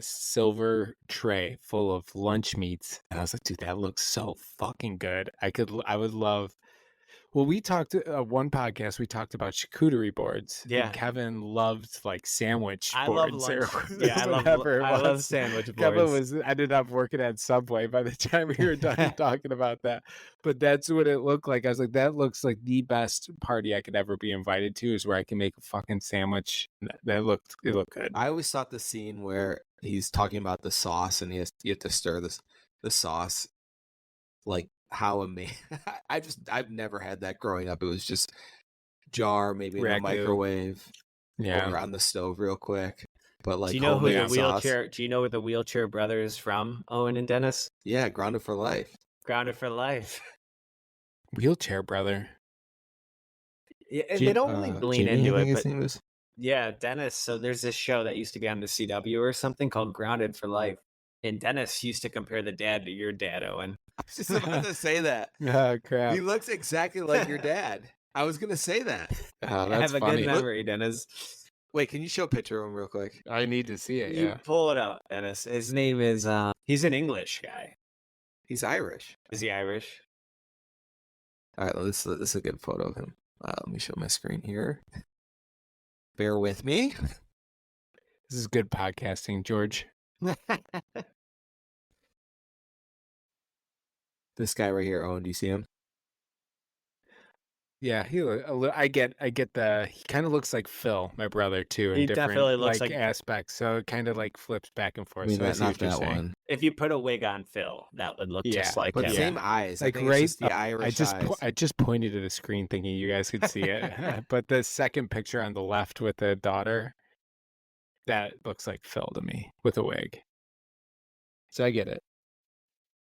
silver tray full of lunch meats. And I was like, dude, that looks so fucking good. I would love. Well, we talked one podcast. We talked about charcuterie boards. Yeah. and Kevin loved like sandwich I love boards. lunch. or Yeah, I whatever it love was. sandwich Kevin boards. ended up working at Subway by the time we were done talking about that. But that's what it looked like. I was like, that looks like the best party I could ever be invited to, is where I can make a fucking sandwich. It looked good. I always thought the scene where he's talking about the sauce and you have to stir the sauce, like how amazing. I've never had that growing up. It was just jar, maybe in the Ragu. microwave, Yeah. or on the stove real quick. But like, Do you know who the homemade sauce. wheelchair? Do you know where the wheelchair brothers from? Owen and Dennis. Yeah, Grounded for Life. Grounded for Life. Wheelchair brother. Yeah, and Jim- they don't really lean Jimmy, into I think it, his but name is. yeah, Dennis. So there's this show that used to be on the CW or something called Grounded for Life, and Dennis used to compare the dad to your dad, Owen. I was just about to say that. Oh crap. He looks exactly like your dad. I was gonna say that. Oh, I that's have a funny. good memory, Dennis. Wait, can you show a picture of him real quick? I need to see it. You Yeah. pull it up, Dennis. His name is. He's an English guy. He's Irish. Is he Irish? All right, this is a good photo of him. Let me show my screen here. Bear with me. This is good podcasting, George. This guy right here, Owen, do you see him? Yeah, I get the. He kind of looks like Phil, my brother, too, in He different definitely looks like- aspects. So it kind of like flips back and I forth. mean, so I not see what you're that saying. one. If you put a wig on Phil, that would look just like But him. same eyes. Like I think right, it's just the up- Irish eyes. I just pointed to the screen thinking you guys could see it. But the second picture on the left with the daughter, that looks like Phil to me with a wig. So I get it.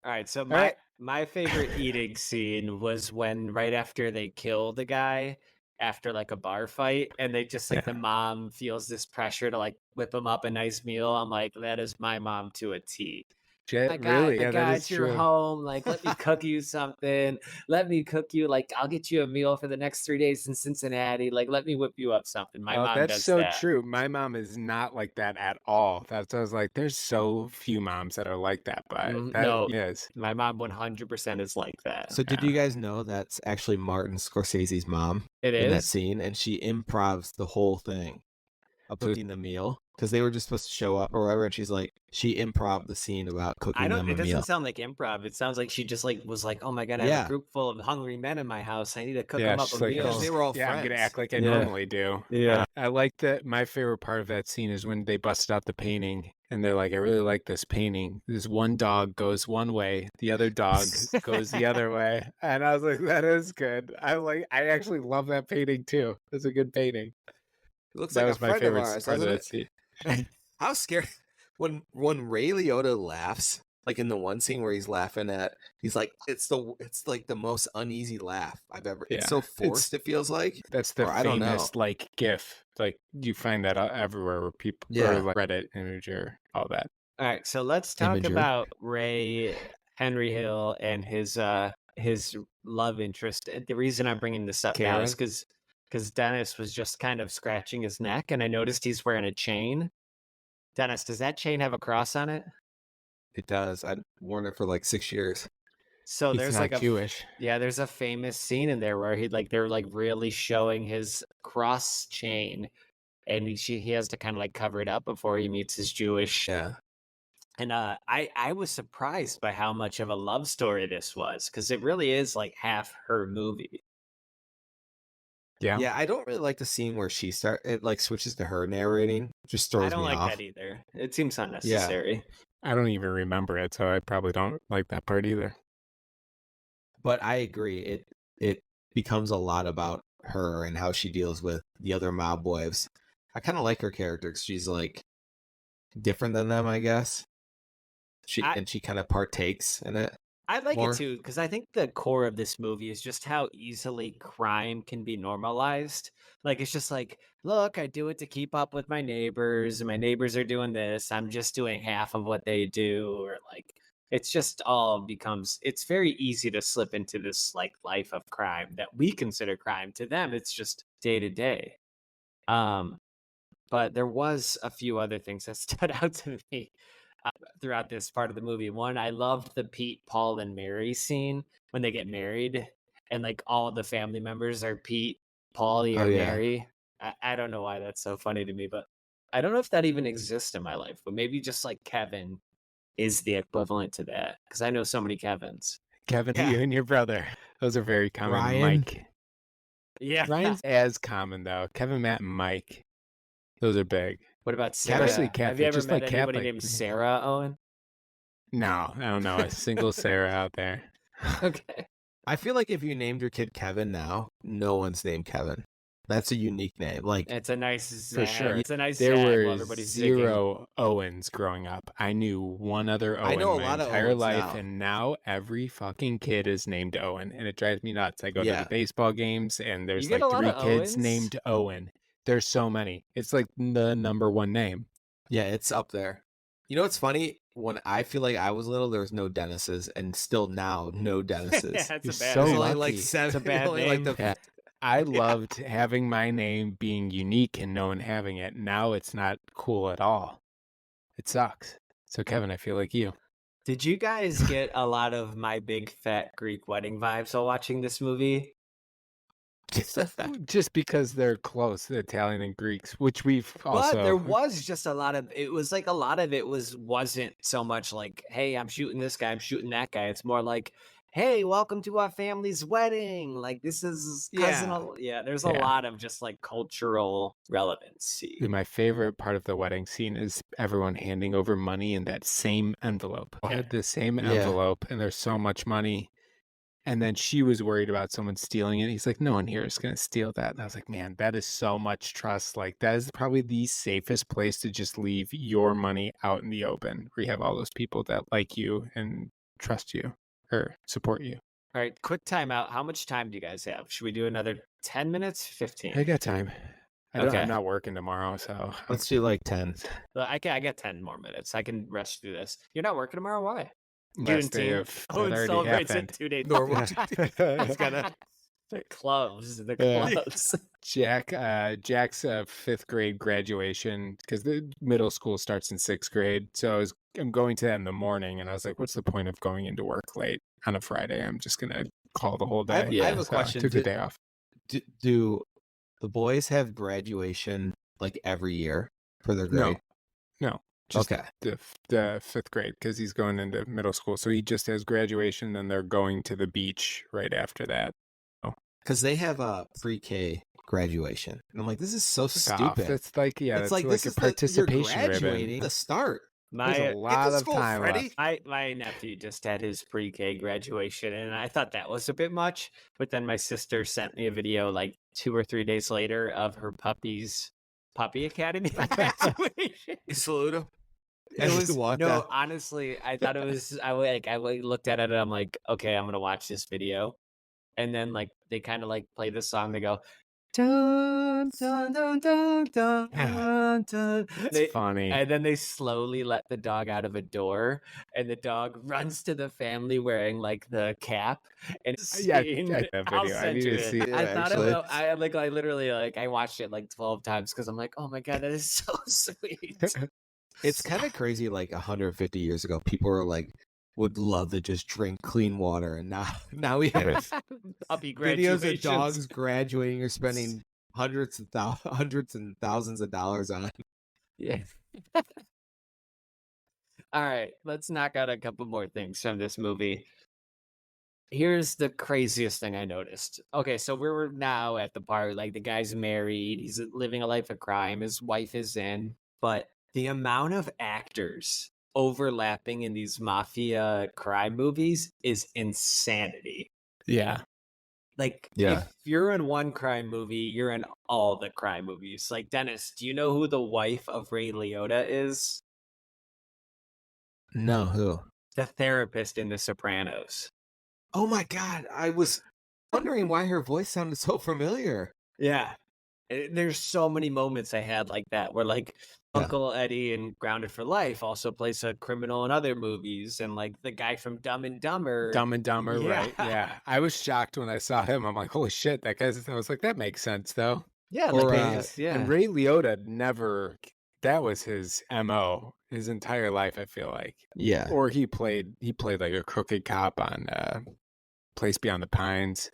All right, so right. my favorite eating scene was when right after they kill the guy after like a bar fight, and they just like the mom feels this pressure to like whip him up a nice meal. I'm like, that is my mom to a T. I Really? Yeah, that got is your true. home. Like, let me cook you something. Let me cook you. Like, I'll get you a meal for the next 3 days in Cincinnati. Like, let me whip you up something. My mom that's does so that. true. My mom is not like that at all. That's I was like, there's so few moms that are like that, but that No. is. My mom 100% is like that. So did you guys know that's actually Martin Scorsese's mom It in that is. scene? And she improvs the whole thing of cooking the meal. Because they were just supposed to show up or whatever, and she's like, she improv the scene about cooking I don't. them It a doesn't meal. sound like improv. It sounds like she just like was like, "Oh my god, I have Yeah. a group full of hungry men in my house. I need to cook Yeah, them up she's a like, meal." Because they were all yeah, I'm gonna friends. act like I Yeah. normally do. Yeah. I like that. My favorite part of that scene is when they busted out the painting and they're like, I really like this painting. This one dog goes one way, the other dog goes the other way. And I was like, that is good. I actually love that painting too. It's a good painting. It looks That like was a my friend favorite of ours, part of doesn't that it? scene. How scary when Ray Liotta laughs, like in the one scene where he's laughing at, he's like, it's like the most uneasy laugh I've ever. Yeah. It's so forced. It feels like. That's the Or I don't know. famous like GIF. Like you find that everywhere where people Yeah. or like Reddit, Imager, all that. All right, so let's talk Imager. about Ray Henry Hill and his his love interest. The reason I'm bringing this up now is Karen? because Dennis was just kind of scratching his neck, and I noticed he's wearing a chain. Dennis, does that chain have a cross on it? It does. I've worn it for like 6 years. So He's there's not like Jewish. there's a famous scene in there where they're like really showing his cross chain, and he has to kind of like cover it up before he meets his Jewish. Yeah. And I was surprised by how much of a love story this was, because it really is like half her movie. Yeah. Yeah, I don't really like the scene where it like switches to her narrating. Just throws I don't me like off. that either. It seems unnecessary. I don't even remember it, so I probably don't like that part either. But I agree. It becomes a lot about her and how she deals with the other mob wives. I kind of like her character because she's like different than them, I guess. She kind of partakes in it. I like more. it too, because I think the core of this movie is just how easily crime can be normalized. Like, it's just like, look, I do it to keep up with my neighbors, and my neighbors are doing this. I'm just doing half of what they do. Or like, it's just all becomes, it's very easy to slip into this like life of crime that we consider crime. To them, it's just day to day. But there was a few other things that stood out to me throughout this part of the movie. One, I loved the Pete, Paul, and Mary scene when they get married, and like all the family members are Pete, Paulie, or Mary. I don't know why that's so funny to me, but I don't know if that even exists in my life. But maybe just like Kevin is the equivalent to that, because I know so many Kevins. Kevin, you and your brother. Those are very common. Ryan? Mike. Yeah. Ryan's as common though. Kevin, Matt, and Mike. Those are big. What about Sarah? Especially Have you Catholic, ever just met like anybody Catholic. named Sarah, Owen? No, I don't know a single Sarah out there. Okay. I feel like if you named your kid Kevin now, no one's named Kevin. That's a unique name. Like, It's a nice For zag. sure. It's a nice There zag while were everybody's digging. 0 Owens growing up. I knew one other Owen I know a my lot of entire Owens life, now. and now every fucking kid is named Owen, and it drives me nuts. I go to Yeah. the baseball games, and there's You get like a lot 3 of kids Owens? named Owen. There's so many. It's like the number 1 name. yeah, it's up there. You know what's funny? When I feel like I was little, there was no Dennises, and still now, no Dennises. Yeah, it's You're a bad so There's name. only lucky. like 7. It's a bad only like name. the Yeah. I loved having my name being unique and no one having it. Now it's not cool at all. It sucks. So Kevin, I feel like you. Did you guys get a lot of My Big Fat Greek Wedding vibes while watching this movie? Just because they're close, the Italian and Greeks, which we've also. But there was just a lot of, it was like a lot of it wasn't so much like, hey, I'm shooting this guy, I'm shooting that guy. It's more like, hey, welcome to our family's wedding. Like, this is cousin. There's a Yeah. lot of just like cultural relevancy. My favorite part of the wedding scene is everyone handing over money in that same envelope. I had the same Yeah. envelope, and there's so much money. And then she was worried about someone stealing it. He's like, no one here is going to steal that. And I was like, man, that is so much trust. Like, that is probably the safest place to just leave your money out in the open, where you have all those people that like you and trust you or support you. All right, quick timeout. How much time do you guys have? Should we do another 10 minutes? 15? I got time. Okay. I'm not working tomorrow, so Let's do like 10. I got 10 more minutes. I can rush through this. You're not working tomorrow? Why? last day Juneteenth. of Oh, that it already celebrates happened. it 2 days. Normal. It's gonna. They're close. They're Yeah. close. Jack's 5th grade graduation, because the middle school starts in 6th grade. So I'm going to that in the morning, and I was like, what's the point of going into work late on a Friday? I'm just gonna call the whole I day. have a So question. took the day off. Do the boys have graduation like every year for their grade? No. Just Okay. the 5th grade, because he's going into middle school. So he just has graduation, then they're going to the beach right after that. Because they have a pre-K graduation. And I'm like, this is so stupid. It's like, yeah, it's it's like, like this a is participation you're graduating ribbon. the start. There's My a lot of school, time Freddie. left. my nephew just had his pre-K graduation, and I thought that was a bit much. But then my sister sent me a video like 2 or 3 days later of her puppy's puppy academy graduation. You salute him. It was honestly, I thought it was. I looked at it and I'm like, okay, I'm gonna watch this video, and then like they kind of like play the song. They go, Dun, dun, dun, dun, dun, dun, dun. It's funny. And then they slowly let the dog out of a door, and the dog runs to the family wearing like the cap. And Yeah, scene, that I'll video. I send need you to it. see it, I thought actually. about. I literally I watched it like 12 times because I'm like, oh my god, that is so sweet. It's kind of crazy. Like 150 years ago, people were like, would love to just drink clean water, and now we have Puppy videos of graduations. dogs graduating or spending hundreds and thousands of dollars on. Yeah. All right, let's knock out a couple more things from this movie. Here's the craziest thing I noticed. Okay, so we're now at the part, like the guy's married, he's living a life of crime, his wife is in, but the amount of actors overlapping in these mafia crime movies is insanity. Yeah. Like, Yeah. if you're in one crime movie, you're in all the crime movies. Like, Dennis, do you know who the wife of Ray Liotta is? No, who? The therapist in The Sopranos. Oh my god, I was wondering why her voice sounded so familiar. Yeah. There's so many moments I had like that where like Yeah. Uncle Eddie in Grounded for Life also plays a criminal in other movies, and like the guy from Dumb and Dumber. Dumb and Dumber, Yeah. right? Yeah. I was shocked when I saw him. I'm like, holy shit, that guy's. I was like, that makes sense though. Yeah, Or, like And Ray Liotta never. That was his MO his entire life. I feel like. Yeah. Or he played like a crooked cop on Place Beyond the Pines.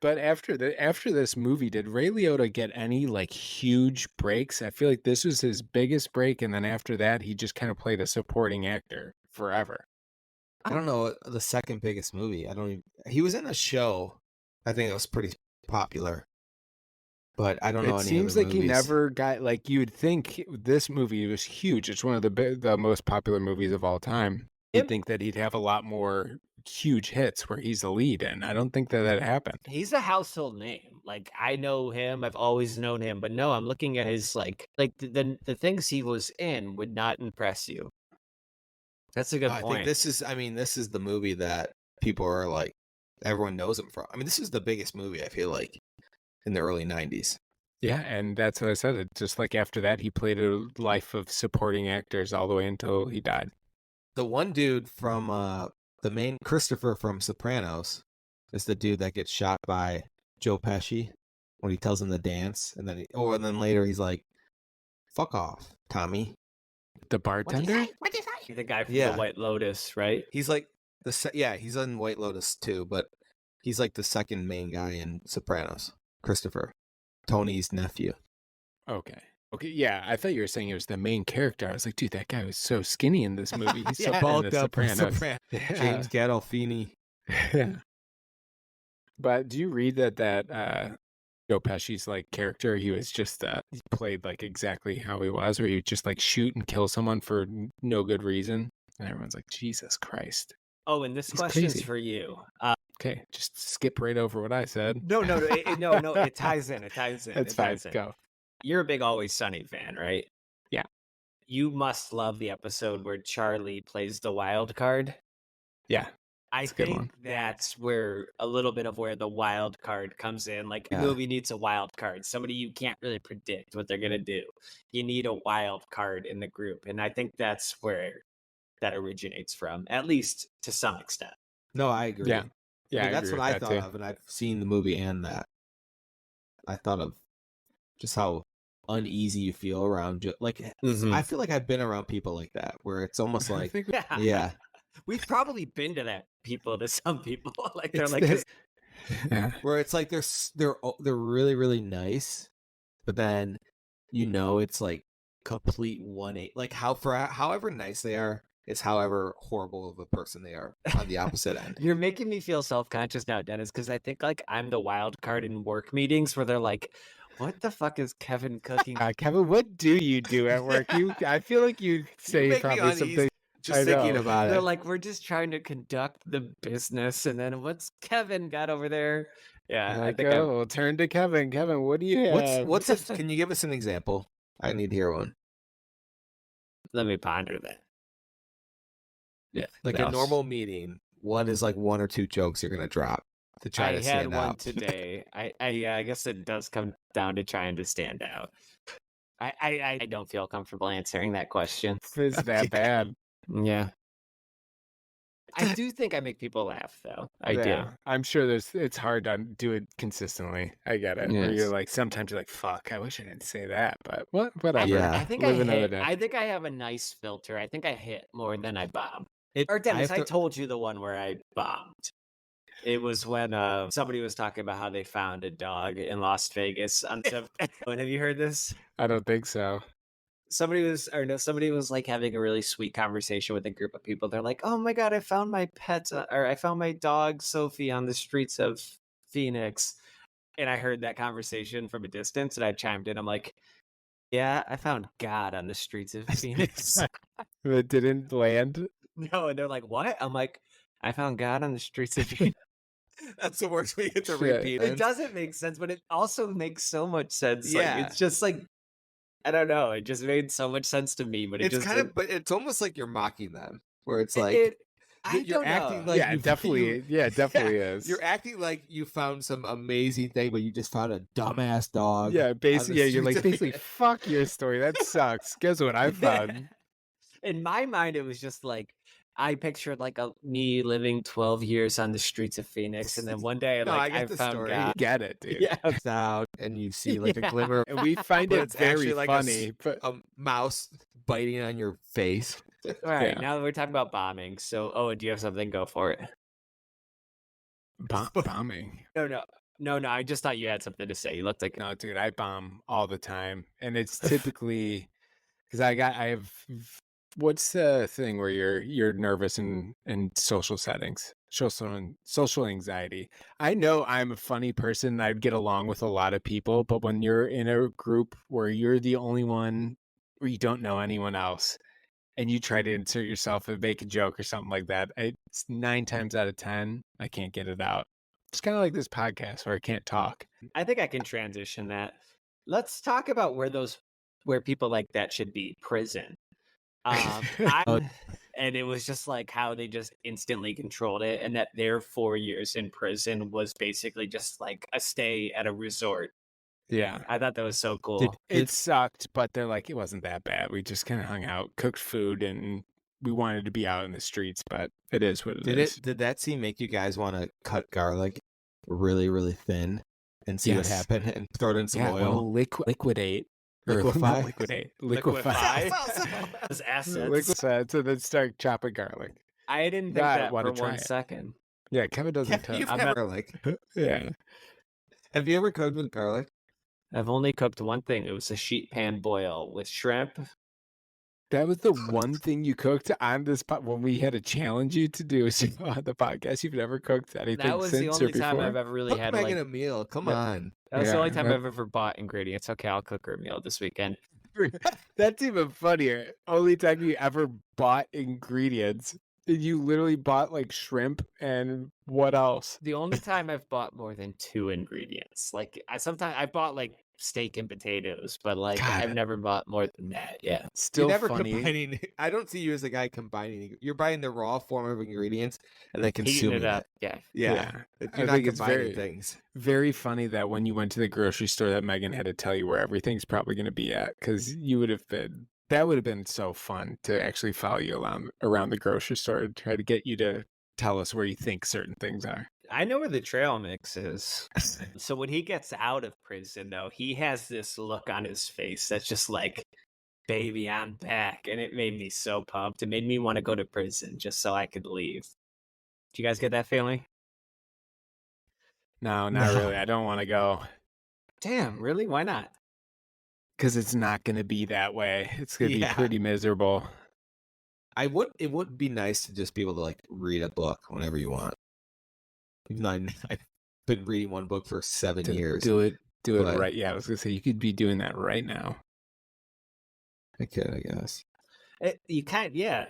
But after this movie, did Ray Liotta get any like huge breaks? I feel like this was his biggest break, and then after that, he just kind of played a supporting actor forever. I don't know the second biggest movie. I don't even, he was in a show. I think it was pretty popular. But I don't know It any seems other like he movies. never got like you would think this movie was huge. It's one of the most popular movies of all time. You'd think that he'd have a lot more huge hits where he's the lead, and I don't think that happened. He's a household name. Like, I know him. I've always known him. But no, I'm looking at his like the things he was in would not impress you. That's a good I point. think this is the movie that people are like, everyone knows him from. I mean, this is the biggest movie, I feel like, in the early 90s. Yeah, and that's what I said. It's just like after that, he played a life of supporting actors all the way until he died. The one dude from the main Christopher from Sopranos is the dude that gets shot by Joe Pesci when he tells him to dance, and then later he's like, "Fuck off, Tommy." The bartender? The guy from Yeah. the White Lotus, right? He's like he's in White Lotus too, but he's like the second main guy in Sopranos. Christopher, Tony's nephew. Okay. Okay, yeah, I thought you were saying he was the main character. I was like, dude, that guy was so skinny in this movie. He's so bulked up in Sopranos. Sopranos. Yeah. James Gandolfini. Yeah. But do you read that Joe Pesci's like character, he was just he played like exactly how he was, where he would just like shoot and kill someone for no good reason, and everyone's like, Jesus Christ. Oh, and this He's question's crazy. for you. Okay, just skip right over what I said. No, no, it ties in. It ties in. That's it fine. ties in. Go. You're a big Always Sunny fan, right? Yeah. You must love the episode where Charlie plays the wild card. Yeah. I a good think one. that's where a little bit of where the wild card comes in. Like, Yeah. a movie needs a wild card, somebody you can't really predict what they're gonna do. You need a wild card in the group, and I think that's where that originates from, at least to some extent. No, I agree. Yeah. Yeah, I mean, I that's agree what with I that, thought too. of, and I've seen the movie and that. I thought of just how uneasy you feel around. I feel like I've been around people like that, where it's almost I like, think yeah, We've probably been to that to some people. Like, they're It's like, this- yeah. where it's like they're really really nice, but then it's like complete 180. Like however nice they are, it's however horrible of a person they are on the opposite end. You're making me feel self-conscious now, Dennis, because I think like I'm the wild card in work meetings where they're like, what the fuck is Kevin cooking? Kevin, what do you do at work? I feel like you say make me probably uneasy. something. Just I thinking know. about They're it. like, we're just trying to conduct the business, and then what's Kevin got over there? Yeah, I Like, think oh, we'll turn to Kevin. Kevin, what do you have? Can you give us an example? I need to hear one. let me ponder that. Yeah, like a normal meeting. One is like one or two jokes you're gonna drop. to try I to had stand one out. today. I guess it does come down to trying to stand out. I don't feel comfortable answering that question. Is that bad? Yeah. I do think I make people laugh, though. I do. Yeah, I'm sure it's hard to do it consistently. I get it. Where you're Yes. like, sometimes you're like, fuck, I wish I didn't say that, but whatever. Yeah. I think Live another day. I think I have a nice filter. I think I hit more than I bomb. It- Or Dennis, have I to- told you the one where I bombed. It was when somebody was talking about how they found a dog in Las Vegas. Have you heard this? I don't think so. Somebody was like having a really sweet conversation with a group of people. They're like, "Oh my god, I found my pet, or I found my dog Sophie on the streets of Phoenix," and I heard that conversation from a distance, and I chimed in. I'm like, "Yeah, I found God on the streets of Phoenix." It didn't land. No, and they're like, "What?" I'm like, "I found God on the streets of Phoenix." That's the worst way to Shit. repeat It doesn't make sense, but it also makes so much sense. Like, Yeah. it's just like, I don't know. It just made so much sense to me, but it It's just kind of, but it's almost like you're mocking them, where it's like I you're don't acting know. like Yeah, you- it definitely. Yeah, it definitely is. You're acting like you found some amazing thing, but you just found a dumbass dog. Yeah, on the basically. Yeah, you're streets like of basically, Phoenix. fuck your story. That sucks. Guess what I found? In my mind, it was just like I pictured like me living 12 years on the streets of Phoenix, and then one day, No, like I get I the found story. God. Get it, dude. Yeah, It's out, and you see like a Yeah. glimmer And we find But it it's very actually like a funny, but of a mouse biting on your face. all right. Yeah. Now that we're talking about bombing, so Owen, do you have something? Go for it. bombing. No. I just thought you had something to say. You looked like No, dude, I bomb all the time, and it's typically because I have. What's the thing where you're nervous in social settings, social anxiety? I know I'm a funny person. I'd get along with a lot of people, but when you're in a group where you're the only one, where you don't know anyone else, and you try to insert yourself and make a joke or something like that, it's 9 times out of 10 I can't get it out. It's kind of like this podcast where I can't talk. I think I can transition that. Let's talk about where people like that should be. Prison. And it was just like how they just instantly controlled it, and that their 4 years in prison was basically just like a stay at a resort. Yeah. I thought that was so cool. It sucked, but they're like, it wasn't that bad. We just kind of hung out, cooked food, and we wanted to be out in the streets, but it is what it is. Did that scene make you guys want to cut garlic really, really thin and see what Yes. happened and throw it in some oil? Liquidate. Or Liquefy? not liquidate. Liquefy. Those assets. Liquefy. So then start chopping garlic. I didn't think Yeah, I that wanna for try 1 it. second. Yeah, Kevin doesn't You've touch. never like. Yeah. Have you ever cooked with garlic? I've only cooked one thing. It was a sheet pan boil with shrimp. That was the one thing you cooked on this when we had to challenge you to do on the podcast. You've never cooked anything That was since the or only time before? I've ever really Cook had Megan like. a meal. Come Yeah. on. That was the Yeah, only time that- I've ever bought ingredients. Okay, I'll cook her a meal this weekend. That's even funnier. Only time you ever bought ingredients. You literally bought like shrimp and what else? The only time I've bought more than 2 ingredients. Like I bought like steak and potatoes, but like God. I've never bought more than that. Yeah. Still You're never funny. combining. I don't see you as a guy combining. You're buying the raw form of ingredients and then Heating consuming it up. Yeah. Yeah. I You're not think it's combining things. very funny that when you went to the grocery store that Megan had to tell you where everything's probably going to be at, because that would have been so fun to actually follow you around the grocery store and try to get you to tell us where you think certain things are. I know where the trail mix is. So when he gets out of prison, though, he has this look on his face that's just like, baby, I'm back. And it made me so pumped. It made me want to go to prison just so I could leave. Do you guys get that feeling? No, not No. really. I don't want to go Damn, really? Why not? because it's not going to be that way. It's going to Yeah. be pretty miserable. It would be nice to just be able to like read a book whenever you want. Even though I've been reading one book for 7 To years. do it but- right. Yeah, I was going to say you could be doing that right now. I could, I guess. You can't, yeah.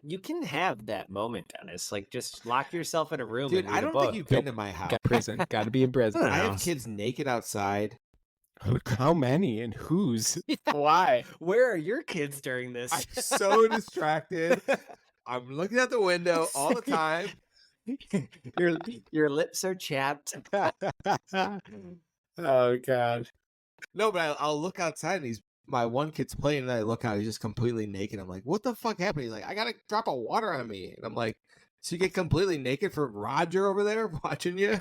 You can have that moment, Dennis. Like, just lock yourself in a room Dude, and read I a don't book. think you've been to my house. Got prison. Got to be in prison. I have kids naked outside. How many and whose? Why? Where are your kids during this? I'm so distracted. I'm looking out the window all the time. Your lips are chapped. Oh God. No, but I'll look outside and my one kid's playing, and I look out, he's just completely naked. I'm like, what the fuck happened? He's like, I got a drop of water on me. And I'm like, so you get completely naked from Roger over there watching you?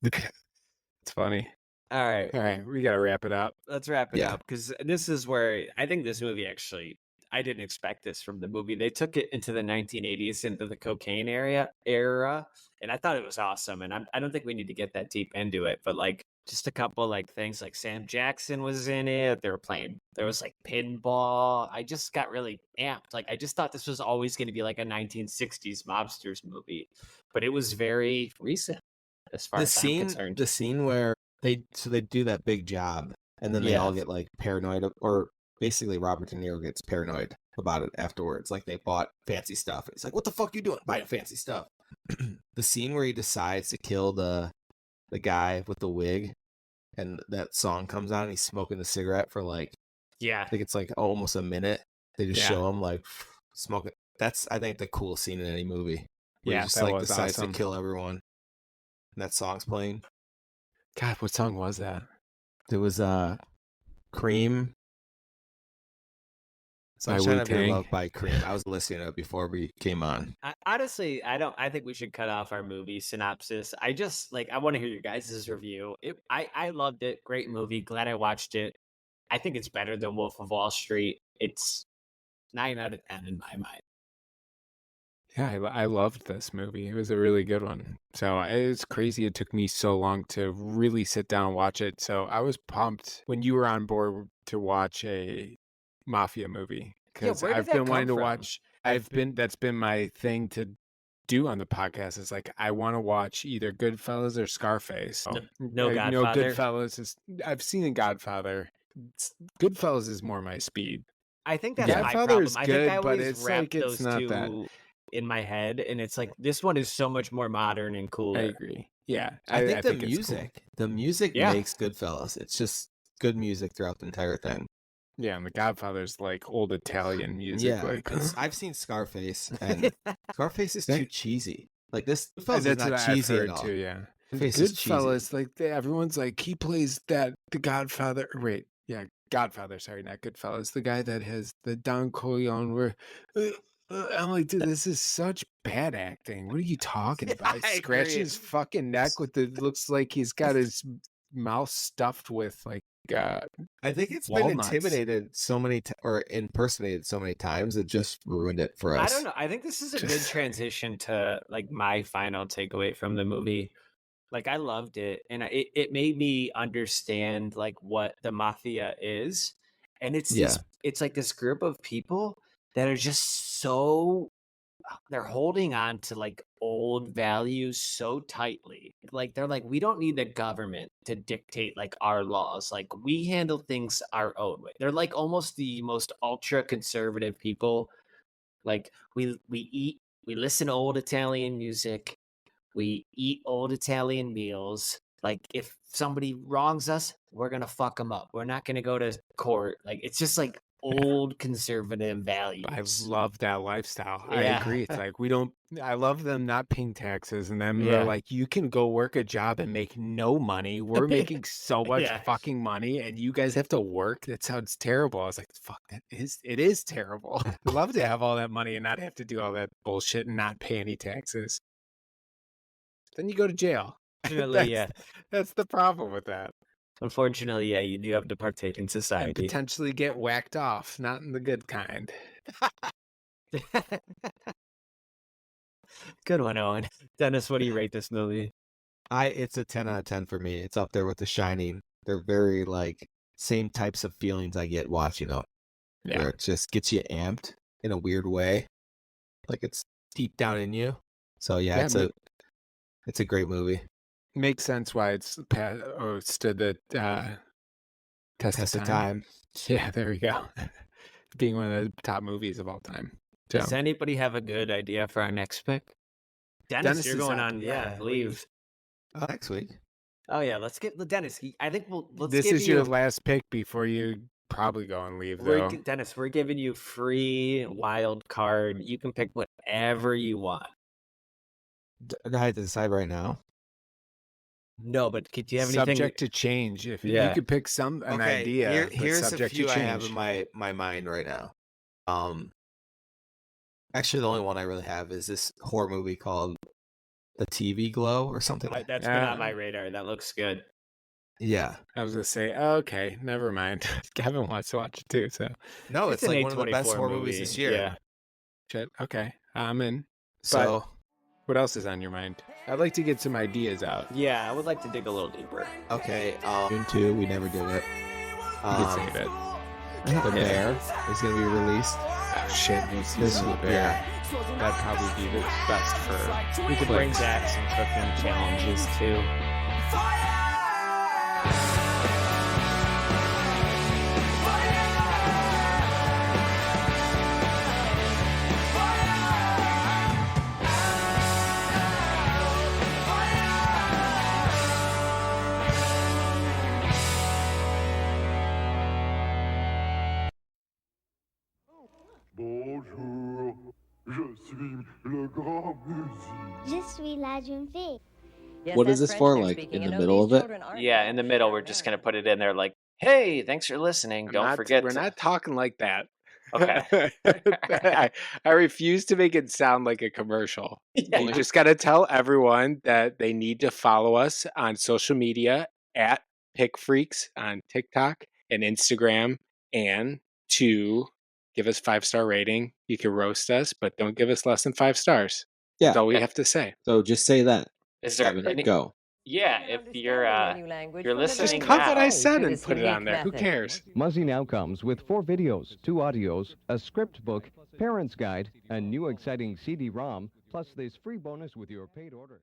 It's funny. All right. All right, we gotta wrap it up. Let's wrap it Yeah. up, because this is where I think this movie actually, I didn't expect this from the movie. They took it into the 1980s, into the cocaine era, and I thought it was awesome. And I don't think we need to get that deep into it, but like just a couple like things, like Sam Jackson was in it. They were playing. There was like pinball. I just got really amped. Like I just thought this was always going to be like a 1960s mobsters movie, but it was very recent as far as I'm concerned. The scene where they do that big job, and then they all get like paranoid, or basically Robert De Niro gets paranoid about it afterwards. Like they bought fancy stuff. It's like, what the fuck you doing buying fancy stuff? The scene where he decides to kill the guy with the wig, and that song comes on and he's smoking the cigarette for like, I think it's like almost a minute. They just show him like smoking. That's, I think, the coolest scene in any movie. Where he just like decides to kill everyone. And that song's playing. God, what song was that? There was Cream. Sunshine of Your Love by Cream. I was listening to it before we came on. Honestly, I think we should cut off our movie synopsis. I want to hear your guys' review. I loved it. Great movie. Glad I watched it. I think it's better than Wolf of Wall Street. It's 9 out of 10 in my mind. Yeah, I loved this movie. It was a really good one. So it's crazy it took me so long to really sit down and watch it. So I was pumped when you were on board to watch a mafia movie, because I've been wanting to watch. That's been my thing to do on the podcast. Is like I want to watch either Goodfellas or Scarface. No Godfather. Goodfellas is. I've seen The Godfather. Goodfellas is more my speed. I think that's my problem. Godfather's I good, think I but always it's wrap like it's those not two that. in my head, and it's like this one is so much more modern and cooler. I agree. Yeah, I think the music Yeah. makes Goodfellas. It's just good music throughout the entire thing. Yeah, and The Godfather's like old Italian music. Yeah, like, I've seen Scarface, and Scarface is too cheesy. Like this, Goodfellas is that's not what I've cheesy heard at all. too. Yeah, Scarface is cheesy. Goodfellas, like everyone's like he plays that the Godfather. Wait, yeah, Godfather. Sorry, not Goodfellas. The guy that has the Don Corleone. Where I'm like, dude, this is such bad acting. What are you talking about? He's scratching his fucking neck with the. Looks like he's got his mouth stuffed with like. I think it's walnuts. been intimidated so many or impersonated so many times, it just ruined it for us. I don't know. I think this is a good transition to like my final takeaway from the movie. Like I loved it, and it made me understand like what the mafia is, and it's it's like this group of people that are just so they're holding on to like old values so tightly. Like they're like, we don't need the government to dictate like our laws. Like we handle things our own way. They're like almost the most ultra conservative people. Like we listen to old Italian music. We eat old Italian meals. Like if somebody wrongs us, we're going to fuck them up. We're not going to go to court. Like it's just like old conservative values. I love that lifestyle. I Yeah. agree. It's like I love them not paying taxes, and them they're like, you can go work a job and make no money. We're making so much fucking money, and you guys have to work. That sounds terrible. I was like, fuck, it is terrible. I'd love to have all that money and not have to do all that bullshit and not pay any taxes. Then you go to jail. Unfortunately, That's the problem with that. Unfortunately, you do have to partake in And society. potentially get whacked off, not in the good kind. Good one, Owen. Dennis, what do you rate this movie? It's a 10 out of 10 for me. It's up there with The Shining. They're very like same types of feelings I get watching them. Yeah. Where it just gets you amped in a weird way. Like it's deep down in you. So yeah, it's a great movie. Makes sense why it's stood the test of time. Yeah, there we go. Being one of the top movies of all time. So, Does anybody have a good idea for our next pick? Dennis you're is going up. on. Leave. Next week. Oh yeah, let's get Dennis. I think let's. this give is you, your last pick before you probably go and leave, though. Dennis, we're giving you free wild card. You can pick whatever you want. I had to decide right now. No, but do you have anything? Subject to change. If you Yeah. could pick an idea, but here's a subject few to I change. have in my mind right now. Actually, the only one I really have is this horror movie called The TV Glow or something like that. That's been on my radar. That looks good. Yeah. I was gonna say, okay, never mind. Kevin wants to watch it too, so No, it's an like one of the best A24 horror movie. movies this year. Yeah. shit. Okay, I'm in. So What else is on your mind? I'd like to get some ideas out. Yeah, I would like to dig a little deeper. okay, June 2, we never did it. You could save it. The Bear is gonna be released. Oh shit, new season This of the one, Bear. yeah. That'd probably be the best for. We could bring back some cooking challenges too. Bonjour, je suis le grand musique. Je suis la jeune fille. Yes, What is that's this for, French they're like, speaking, in and the no, middle these of it? children aren't Yeah, very in the middle, we're bright. just gonna put it in there like, hey, thanks for listening. Don't Not- forget. We're not talking like that. Okay. I refuse to make it sound like a commercial. Yeah. You just got to tell everyone that they need to follow us on social media at Pick Freaks on TikTok and Instagram, and to give us 5-star rating. You can roast us, but don't give us less than 5 stars. Yeah. That's all we have to say. So just say that. Is there Kevin, any? go. Yeah, They if understand you're the new language you're from the listening Just very cut what now. I beginning said to and this put it on unique there. Who method. cares? Muzzy now comes with 4 videos, 2 audios, a script book, parent's guide, a new exciting CD-ROM, plus this free bonus with your paid order.